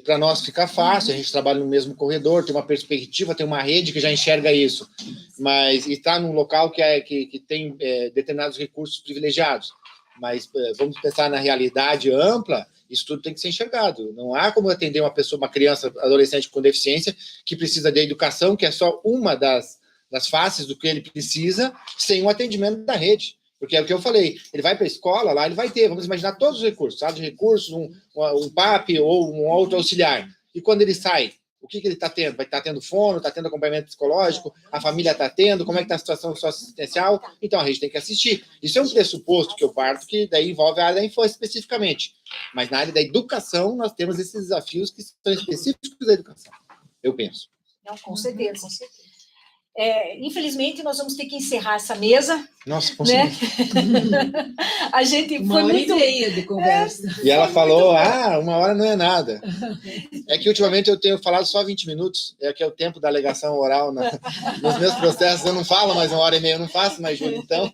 para nós ficar fácil, a gente trabalha no mesmo corredor, tem uma perspectiva, tem uma rede que já enxerga isso, mas está num local que tem determinados recursos privilegiados. Mas vamos pensar na realidade ampla, isso tudo tem que ser enxergado. Não há como atender uma criança, adolescente com deficiência, que precisa de educação, que é só uma das faces do que ele precisa, sem um atendimento da rede. Porque é o que eu falei, ele vai para a escola, lá ele vai ter, vamos imaginar todos os recursos, sala de recursos, um PAP ou um outro auxiliar. E quando ele sai, o que ele está tendo? Vai estar tendo fono, está tendo acompanhamento psicológico, a família está tendo, como é que está a situação socioassistencial? Então, a gente tem que assistir. Isso é um pressuposto que eu parto, que daí envolve a área da infância especificamente. Mas na área da educação, nós temos esses desafios que são específicos da educação, eu penso. Não, com certeza. Infelizmente, nós vamos ter que encerrar essa mesa. Nossa, né? consegui. A gente Uma foi hora muito... e meia de conversa. E ela falou, 1 hora não é nada. É que ultimamente eu tenho falado só 20 minutos, é que é o tempo da alegação oral nos meus processos, eu não falo mais 1 hora e meia, eu não faço mais, Júlia, então...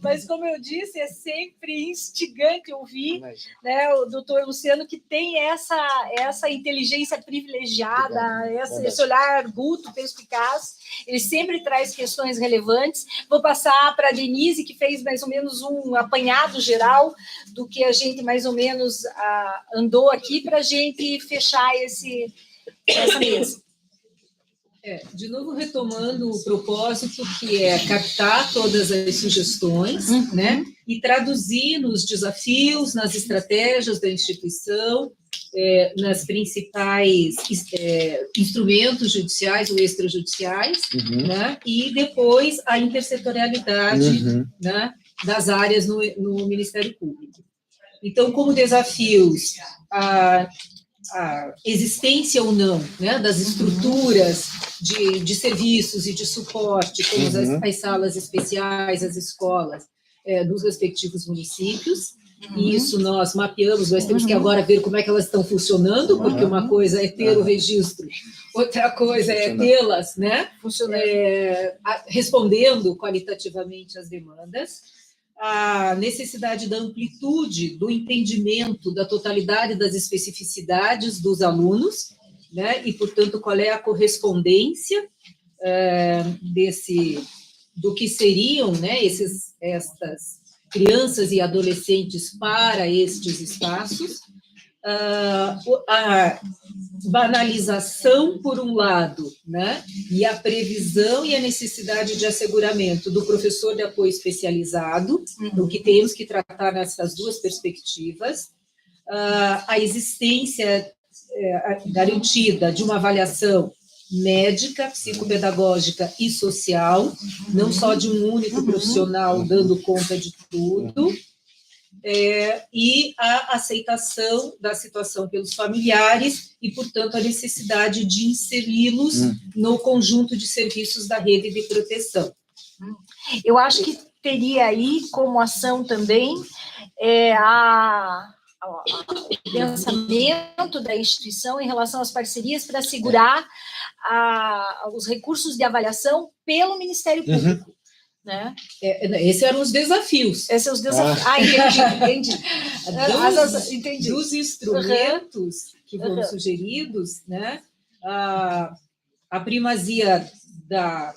Mas, como eu disse, é sempre instigante ouvir, Imagina. né, o doutor Luciano, que tem essa inteligência privilegiada, esse olhar arguto, perspicaz. Ele sempre traz questões relevantes. Vou passar para a Denise, que fez mais ou menos um apanhado geral do que a gente mais ou menos andou aqui, para a gente fechar essa mesa. De novo, retomando o propósito, que é captar todas as sugestões, né, e traduzir nos desafios, nas estratégias da instituição, nas principais instrumentos judiciais ou extrajudiciais, né, e depois a intersetorialidade, né, das áreas no Ministério Público. Então, como desafios, a existência ou não, né, das estruturas de serviços e de suporte, como as salas especiais, as escolas, dos respectivos municípios. E isso nós mapeamos, nós temos que agora ver como é que elas estão funcionando, porque uma coisa é ter o registro, outra coisa é tê-las, né, respondendo qualitativamente às demandas. A necessidade da amplitude do entendimento da totalidade das especificidades dos alunos, né, e, portanto, qual é a correspondência do que seriam, né, estas crianças e adolescentes para estes espaços, a banalização, por um lado, né, e a previsão e a necessidade de asseguramento do professor de apoio especializado, o que temos que tratar nessas duas perspectivas, a existência garantida de uma avaliação médica, psicopedagógica e social, não só de um único profissional dando conta de tudo, e a aceitação da situação pelos familiares e, portanto, a necessidade de inseri-los no conjunto de serviços da rede de proteção. Eu acho que teria aí como ação também o pensamento da instituição em relação às parcerias para assegurar os recursos de avaliação pelo Ministério Público. Né? Esses eram os desafios. Esses são os desafios. Entendi. Entendi. Dos instrumentos que foram sugeridos, né? A primazia da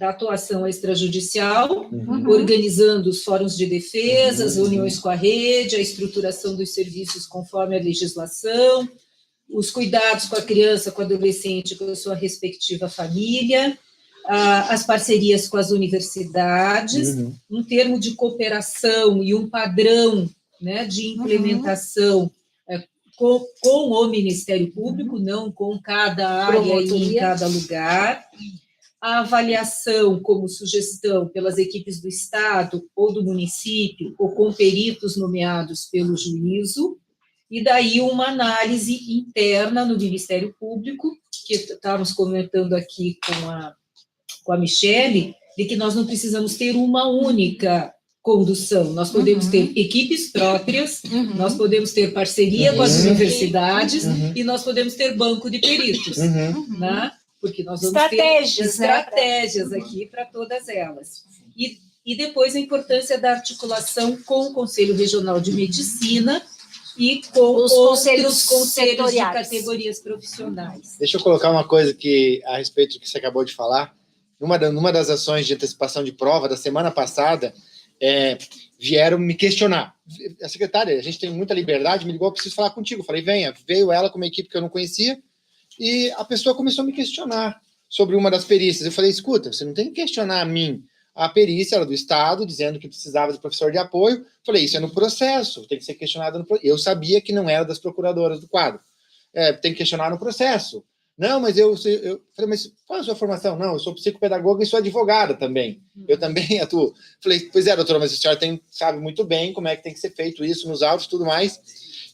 atuação extrajudicial, organizando os fóruns de defesa, as reuniões com a rede, a estruturação dos serviços conforme a legislação, os cuidados com a criança, com o adolescente, com a sua respectiva família, as parcerias com as universidades, um termo de cooperação e um padrão, né, de implementação com o Ministério Público, não com cada área e em cada lugar, a avaliação como sugestão pelas equipes do Estado ou do município, ou com peritos nomeados pelo juízo, e daí uma análise interna no Ministério Público, que estávamos comentando aqui com a Michele, de que nós não precisamos ter uma única condução, nós podemos ter equipes próprias, nós podemos ter parceria com as universidades e nós podemos ter banco de peritos, né? Porque nós vamos ter estratégias aqui para todas elas. E depois a importância da articulação com o Conselho Regional de Medicina e com os conselhos de categorias profissionais. Deixa eu colocar uma coisa a respeito do que você acabou de falar. Numa das ações de antecipação de prova da semana passada, vieram me questionar. A secretária, a gente tem muita liberdade, me ligou, eu preciso falar contigo. Eu falei, venha. Veio ela com uma equipe que eu não conhecia, e a pessoa começou a me questionar sobre uma das perícias. Eu falei, escuta, você não tem que questionar a mim. A perícia era do Estado, dizendo que precisava de professor de apoio. Eu falei, isso é no processo, tem que ser questionado no processo. Eu sabia que não era das procuradoras do quadro. Tem que questionar no processo. Não, mas eu falei, mas qual é a sua formação? Não, eu sou psicopedagoga e sou advogada também. Eu também atuo. Falei, pois doutora, mas a senhora sabe muito bem como é que tem que ser feito isso nos autos e tudo mais.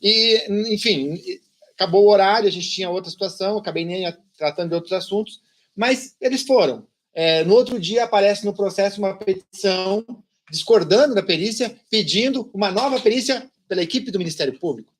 E, enfim, acabou o horário, a gente tinha outra situação, acabei nem tratando de outros assuntos, mas eles foram. No outro dia aparece no processo uma petição discordando da perícia, pedindo uma nova perícia pela equipe do Ministério Público.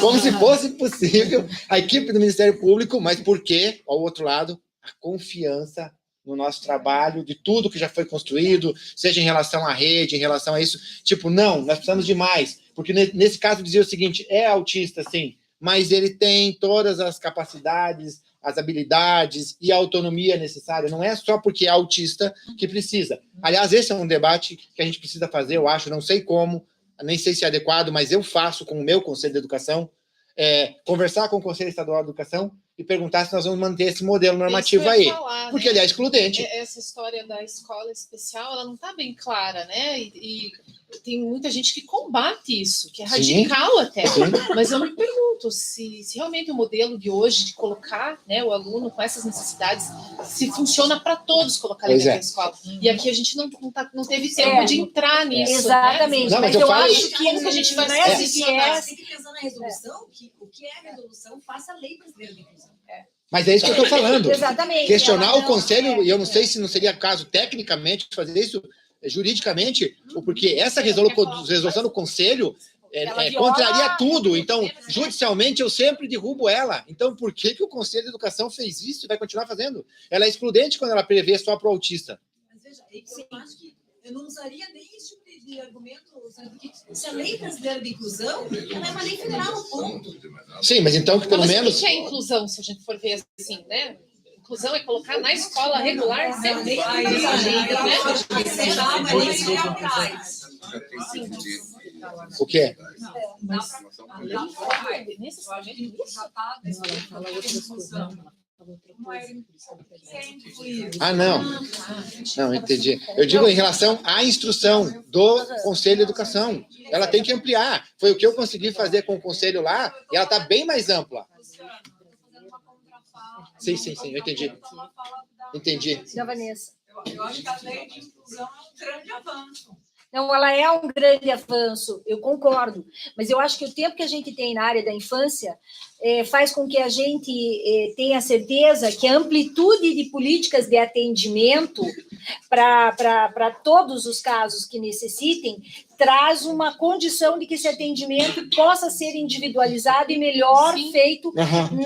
Como se fosse possível a equipe do Ministério Público, mas por quê? Ao outro lado, a confiança no nosso trabalho, de tudo que já foi construído, seja em relação à rede, em relação a isso. Tipo, não, nós precisamos de mais. Porque nesse caso dizia o seguinte, é autista, sim, mas ele tem todas as capacidades, as habilidades e a autonomia necessária. Não é só porque é autista que precisa. Aliás, esse é um debate que a gente precisa fazer, eu acho, não sei como, nem sei se é adequado, mas eu faço com o meu Conselho de Educação, conversar com o Conselho Estadual de Educação e perguntar se nós vamos manter esse modelo normativo aí. Porque ele é excludente. Essa história da escola especial, ela não está bem clara, né? E tem muita gente que combate isso, que é radical até. Sim. Mas eu me pergunto se realmente o modelo de hoje, de colocar, né, o aluno com essas necessidades, se funciona para todos colocar ele na escola. E aqui a gente não teve tempo de entrar nisso. Exatamente. Né? Não, mas eu acho que a gente vai tem que pensar na resolução, que o que é a resolução faça a lei brasileira de inclusão. Mas é isso que eu estou falando. Exatamente. Questionar o conselho, e eu não sei se não seria caso tecnicamente fazer isso juridicamente, porque essa resolução do conselho contraria tudo. Então, judicialmente, eu sempre derrubo ela. Então, por que o Conselho de Educação fez isso e vai continuar fazendo? Ela é excludente quando ela prevê só para o autista. Mas veja, eu acho que eu não usaria nem esse tipo de argumento, sabe? Porque se a lei brasileira de inclusão, ela é uma lei federal, ponto. Sim, mas então que pelo menos... O que é inclusão, se a gente for ver assim, né? Inclusão é colocar na escola regular sempre. O que é? Ah, não. Não, entendi. Eu digo em relação à instrução do Conselho de Educação. Ela tem que ampliar. Foi o que eu consegui fazer com o Conselho lá, e ela está bem mais ampla. Sim, eu entendi. Entendi. Da Vanessa. Eu acho que a lei de inclusão é um grande avanço. Não, ela é um grande avanço, eu concordo, mas eu acho que o tempo que a gente tem na área da infância faz com que a gente tenha certeza que a amplitude de políticas de atendimento para todos os casos que necessitem traz uma condição de que esse atendimento possa ser individualizado e melhor feito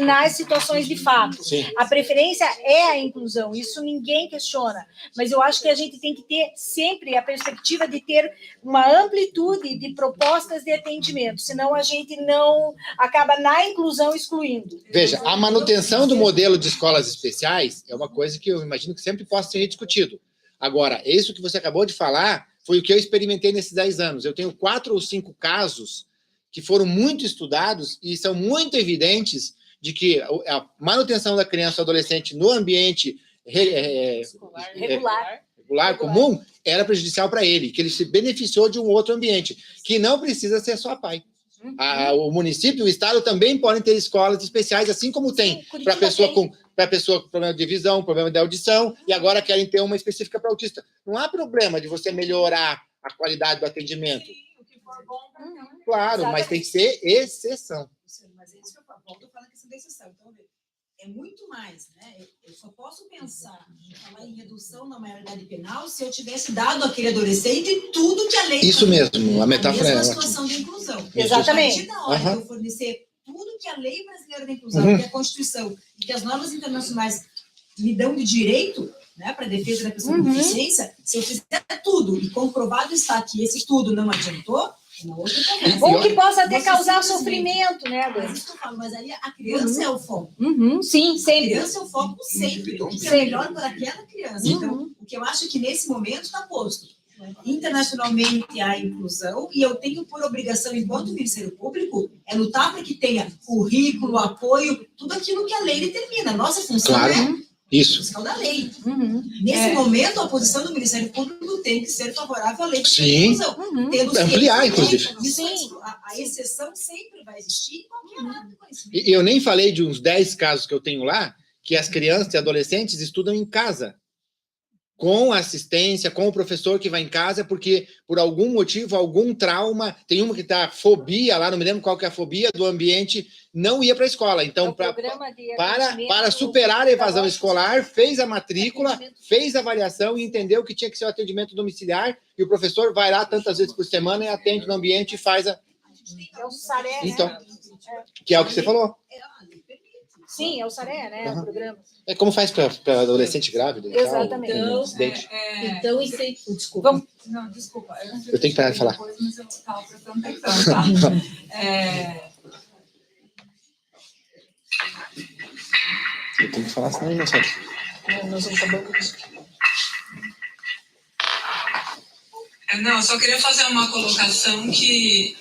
nas situações de fato. Sim. A preferência é a inclusão, isso ninguém questiona, mas eu acho que a gente tem que ter sempre a perspectiva de ter uma amplitude de propostas de atendimento, senão a gente não acaba na inclusão excluindo. Veja, a manutenção do modelo de escolas especiais é uma coisa que eu imagino que sempre possa ser discutido. Agora, isso que você acabou de falar foi o que eu experimentei nesses 10 anos. Eu tenho 4 ou 5 casos que foram muito estudados e são muito evidentes de que a manutenção da criança ou adolescente no ambiente regular, comum, era prejudicial para ele, que ele se beneficiou de um outro ambiente, que não precisa ser só pai. O município e o estado também podem ter escolas especiais, assim como tem para pessoa com problema de visão, problema de audição, e agora querem ter uma específica para autista. Não há problema de você melhorar a qualidade do atendimento. Sim, o que for bom para Claro, mas tem que ser exceção. Mas é isso que eu falo, volto a falar da questão da exceção. Então, é muito mais, né? Eu só posso pensar em falar em redução na maioridade penal se eu tivesse dado àquele adolescente tudo que a lei... Isso mesmo, a metáfora é a ótima. situação de inclusão. Exatamente. A partir da hora que eu fornecer tudo que a lei brasileira da inclusão, que a Constituição e que as normas internacionais me dão de direito, né, para a defesa da pessoa com deficiência, se eu fizer tudo e comprovado está que esse tudo não adiantou, uma outra conversa. Ou que possa até causar sofrimento, né, Mas Dani? isso que eu falo, mas aí a criança é o foco. Sim, A sempre. criança é o foco sempre. O que é melhor para aquela criança. Então, o que eu acho que nesse momento está posto. Internacionalmente há inclusão e eu tenho por obrigação, enquanto Ministério Público, lutar para que tenha currículo, apoio, tudo aquilo que a lei determina. Nossa função é isso. fiscal da lei. Nesse momento, a posição do Ministério Público tem que ser favorável à lei de Sim. inclusão. Ampliar, inclusive. A exceção sempre vai existir em qualquer área do conhecimento. E eu nem falei de uns 10 casos que eu tenho lá, que as crianças e adolescentes estudam em casa, com assistência, com o professor que vai em casa, porque por algum motivo, algum trauma, tem uma que tá fobia lá, não me lembro qual que é a fobia do ambiente, não ia para a escola. Então, para superar a evasão escolar, fez a matrícula, fez a avaliação e entendeu que tinha que ser o atendimento domiciliar, e o professor vai lá tantas vezes por semana e atende no ambiente e faz a... É o SARé, então, né? que é o que você falou. Sim, é o SARé, né? O programa. É como faz para adolescente grávido. Exatamente. Então, Acidente. então desculpa. Vamos. Não, desculpa. Eu tenho que parar de falar. Depois, mas eu estava prestando atenção, tá? Eu tenho que falar, senão não sabe. Nós vamos acabar com isso. Não, eu só queria fazer uma colocação que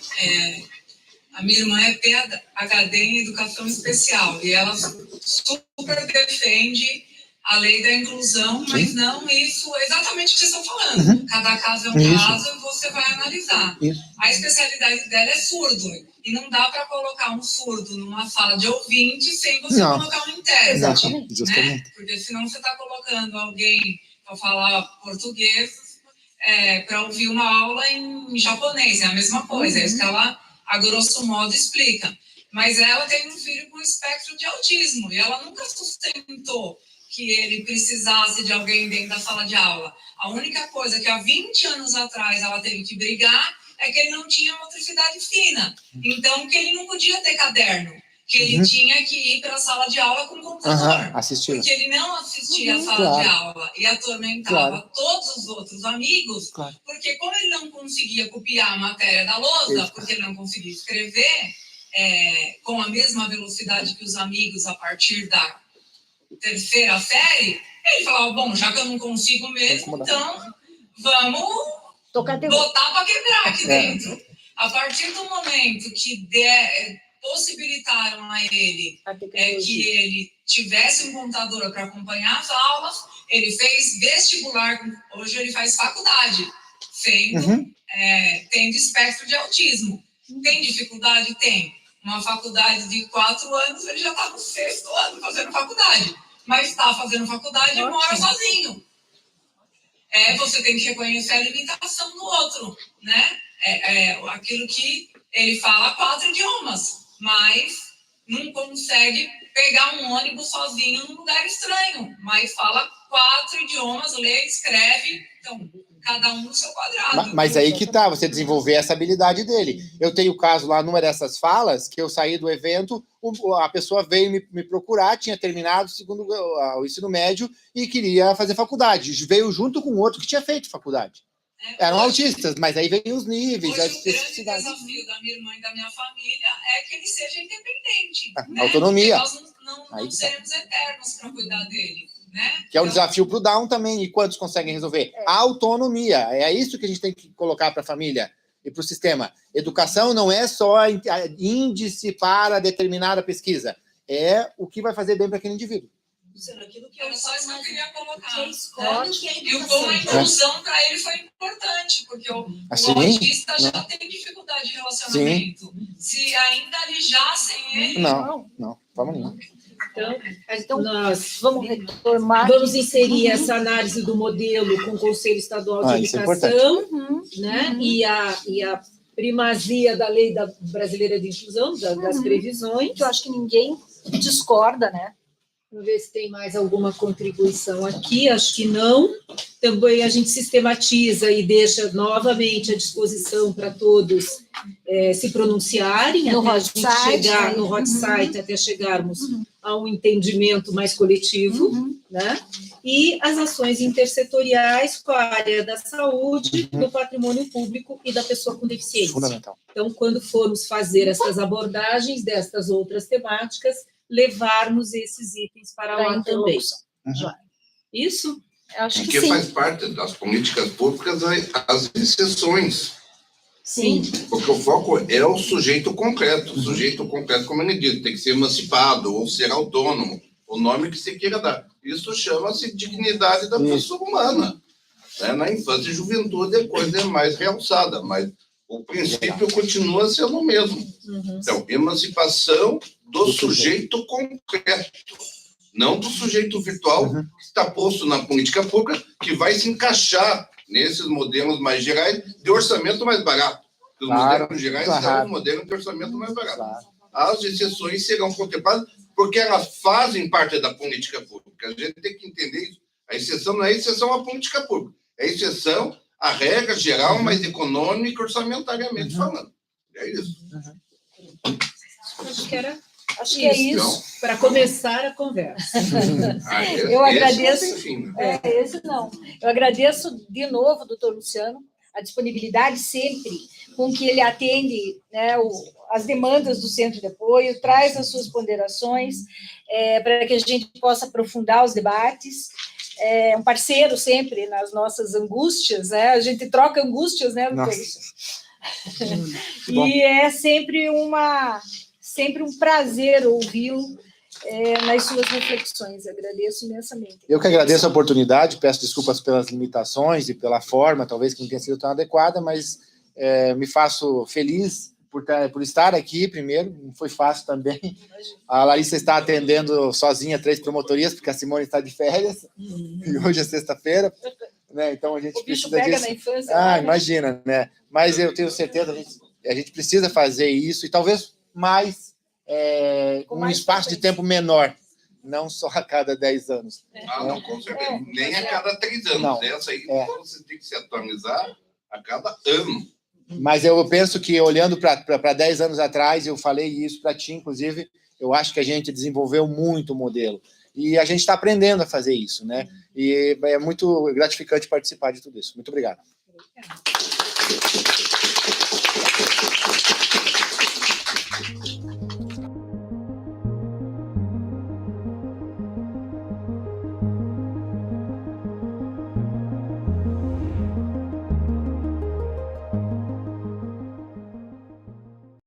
a minha irmã é PhD em Educação Especial e ela super defende a lei da inclusão, mas não isso, exatamente o que vocês estão falando. Cada caso é um caso e você vai analisar. A especialidade dela é surdo e não dá para colocar um surdo numa sala de ouvinte sem você colocar um intérprete, né? Porque senão você está colocando alguém para falar português para ouvir uma aula em japonês, é a mesma coisa, é isso que ela, a grosso modo, explica. Mas ela tem um filho com espectro de autismo, e ela nunca sustentou que ele precisasse de alguém dentro da sala de aula. A única coisa que há 20 anos atrás ela teve que brigar é que ele não tinha motricidade fina, então que ele não podia ter caderno, que ele tinha que ir para a sala de aula com computador, porque ele não assistia a sala de aula e atormentava todos os outros amigos, porque como ele não conseguia copiar a matéria da lousa, porque ele não conseguia escrever com a mesma velocidade que os amigos a partir da terceira série, ele falava, bom, já que eu não consigo mesmo, então vamos botar para quebrar aqui dentro. A partir do momento que possibilitaram a ele que ele tivesse um computador para acompanhar as aulas, ele fez vestibular, hoje ele faz faculdade, tendo espectro de autismo. Tem dificuldade? Tem. Uma faculdade de 4 anos, ele já está no 6º ano fazendo faculdade, mas está fazendo faculdade e mora sozinho. Você tem que reconhecer a limitação do outro, né? Aquilo que ele fala 4 idiomas, mas não consegue pegar um ônibus sozinho num lugar estranho, mas fala 4 idiomas, lê, escreve, então, cada um no seu quadrado. Mas aí que tá, você desenvolver essa habilidade dele. Eu tenho o caso lá, numa dessas falas, que eu saí do evento, a pessoa veio me procurar, tinha terminado o ensino médio e queria fazer faculdade. Veio junto com outro que tinha feito faculdade. Eram autistas, mas aí vem os níveis, as especificidades. O grande desafio da minha irmã e da minha família é que ele seja independente. Né? Autonomia. Porque nós não seremos eternos para cuidar dele. Né? Que é um desafio para o Down também, e quantos conseguem resolver? A autonomia, é isso que a gente tem que colocar para a família e para o sistema. Educação não é só índice para determinada pesquisa, é o que vai fazer bem para aquele indivíduo. Aquilo que eu só queria colocar. E o como a inclusão para ele foi importante, porque o autista já tem dificuldade de relacionamento. Se ainda alijassem ele... Não, vamos não. Então nós vamos inserir essa análise do modelo com o Conselho Estadual de Educação, né? E a primazia da Lei Brasileira de Inclusão, das previsões. Eu acho que ninguém discorda, né? Vamos ver se tem mais alguma contribuição aqui. Acho que não. Também a gente sistematiza e deixa novamente à disposição para todos se pronunciarem no até hot site, chegar no hot site, até chegarmos a um entendimento mais coletivo, né? E as ações intersetoriais com a área da saúde, do patrimônio público e da pessoa com deficiência. Fundamental. Então, quando formos fazer essas abordagens destas outras temáticas, levarmos esses itens para lá também. Isso? Acho que porque faz parte das políticas públicas as exceções. Sim. Porque o foco é o sujeito concreto. O sujeito concreto, como ele diz, tem que ser emancipado ou ser autônomo, o nome que se queira dar. Isso chama-se dignidade da pessoa humana. Na infância e juventude a coisa é mais realçada, mas o princípio continua sendo o mesmo. Então, emancipação do sujeito concreto. não do sujeito virtual que está posto na política pública, que vai se encaixar nesses modelos mais gerais de orçamento mais barato. Os modelos gerais são os modelos de orçamento mais barato. As exceções serão contempladas porque elas fazem parte da política pública. A gente tem que entender isso. A exceção não é exceção à política pública, é exceção à regra geral, mais econômica, orçamentariamente falando. É isso. Acho que é isso. Para começar a conversa. Eu agradeço. Enfim, Esse não. Eu agradeço de novo, doutor Luciano, a disponibilidade sempre com que ele atende, né, as demandas do Centro de Apoio, traz as suas ponderações para que a gente possa aprofundar os debates. É um parceiro sempre nas nossas angústias, né? A gente troca angústias, né, doutor Luciano? E é sempre um prazer ouvi-lo nas suas reflexões. Agradeço imensamente. Eu que agradeço a oportunidade, peço desculpas pelas limitações e pela forma, talvez que não tenha sido tão adequada, mas me faço feliz por estar aqui, primeiro, não foi fácil também. A Larissa está atendendo sozinha 3 promotorias, porque a Simone está de férias, e hoje é sexta-feira, né? Então a gente o bicho precisa pega disso. na infância. Imagina, né? Mas eu tenho certeza, a gente precisa fazer isso, e talvez mais um espaço de tempo menor, não só a cada 10 anos. Não, com certeza. Nem a cada 3 anos. Não. Essa aí você tem que se atualizar a cada ano. Mas eu penso que, olhando para 10 anos atrás, eu falei isso para ti, inclusive, eu acho que a gente desenvolveu muito o modelo. E a gente está aprendendo a fazer isso, né? E é muito gratificante participar de tudo isso. Muito obrigado. Obrigada.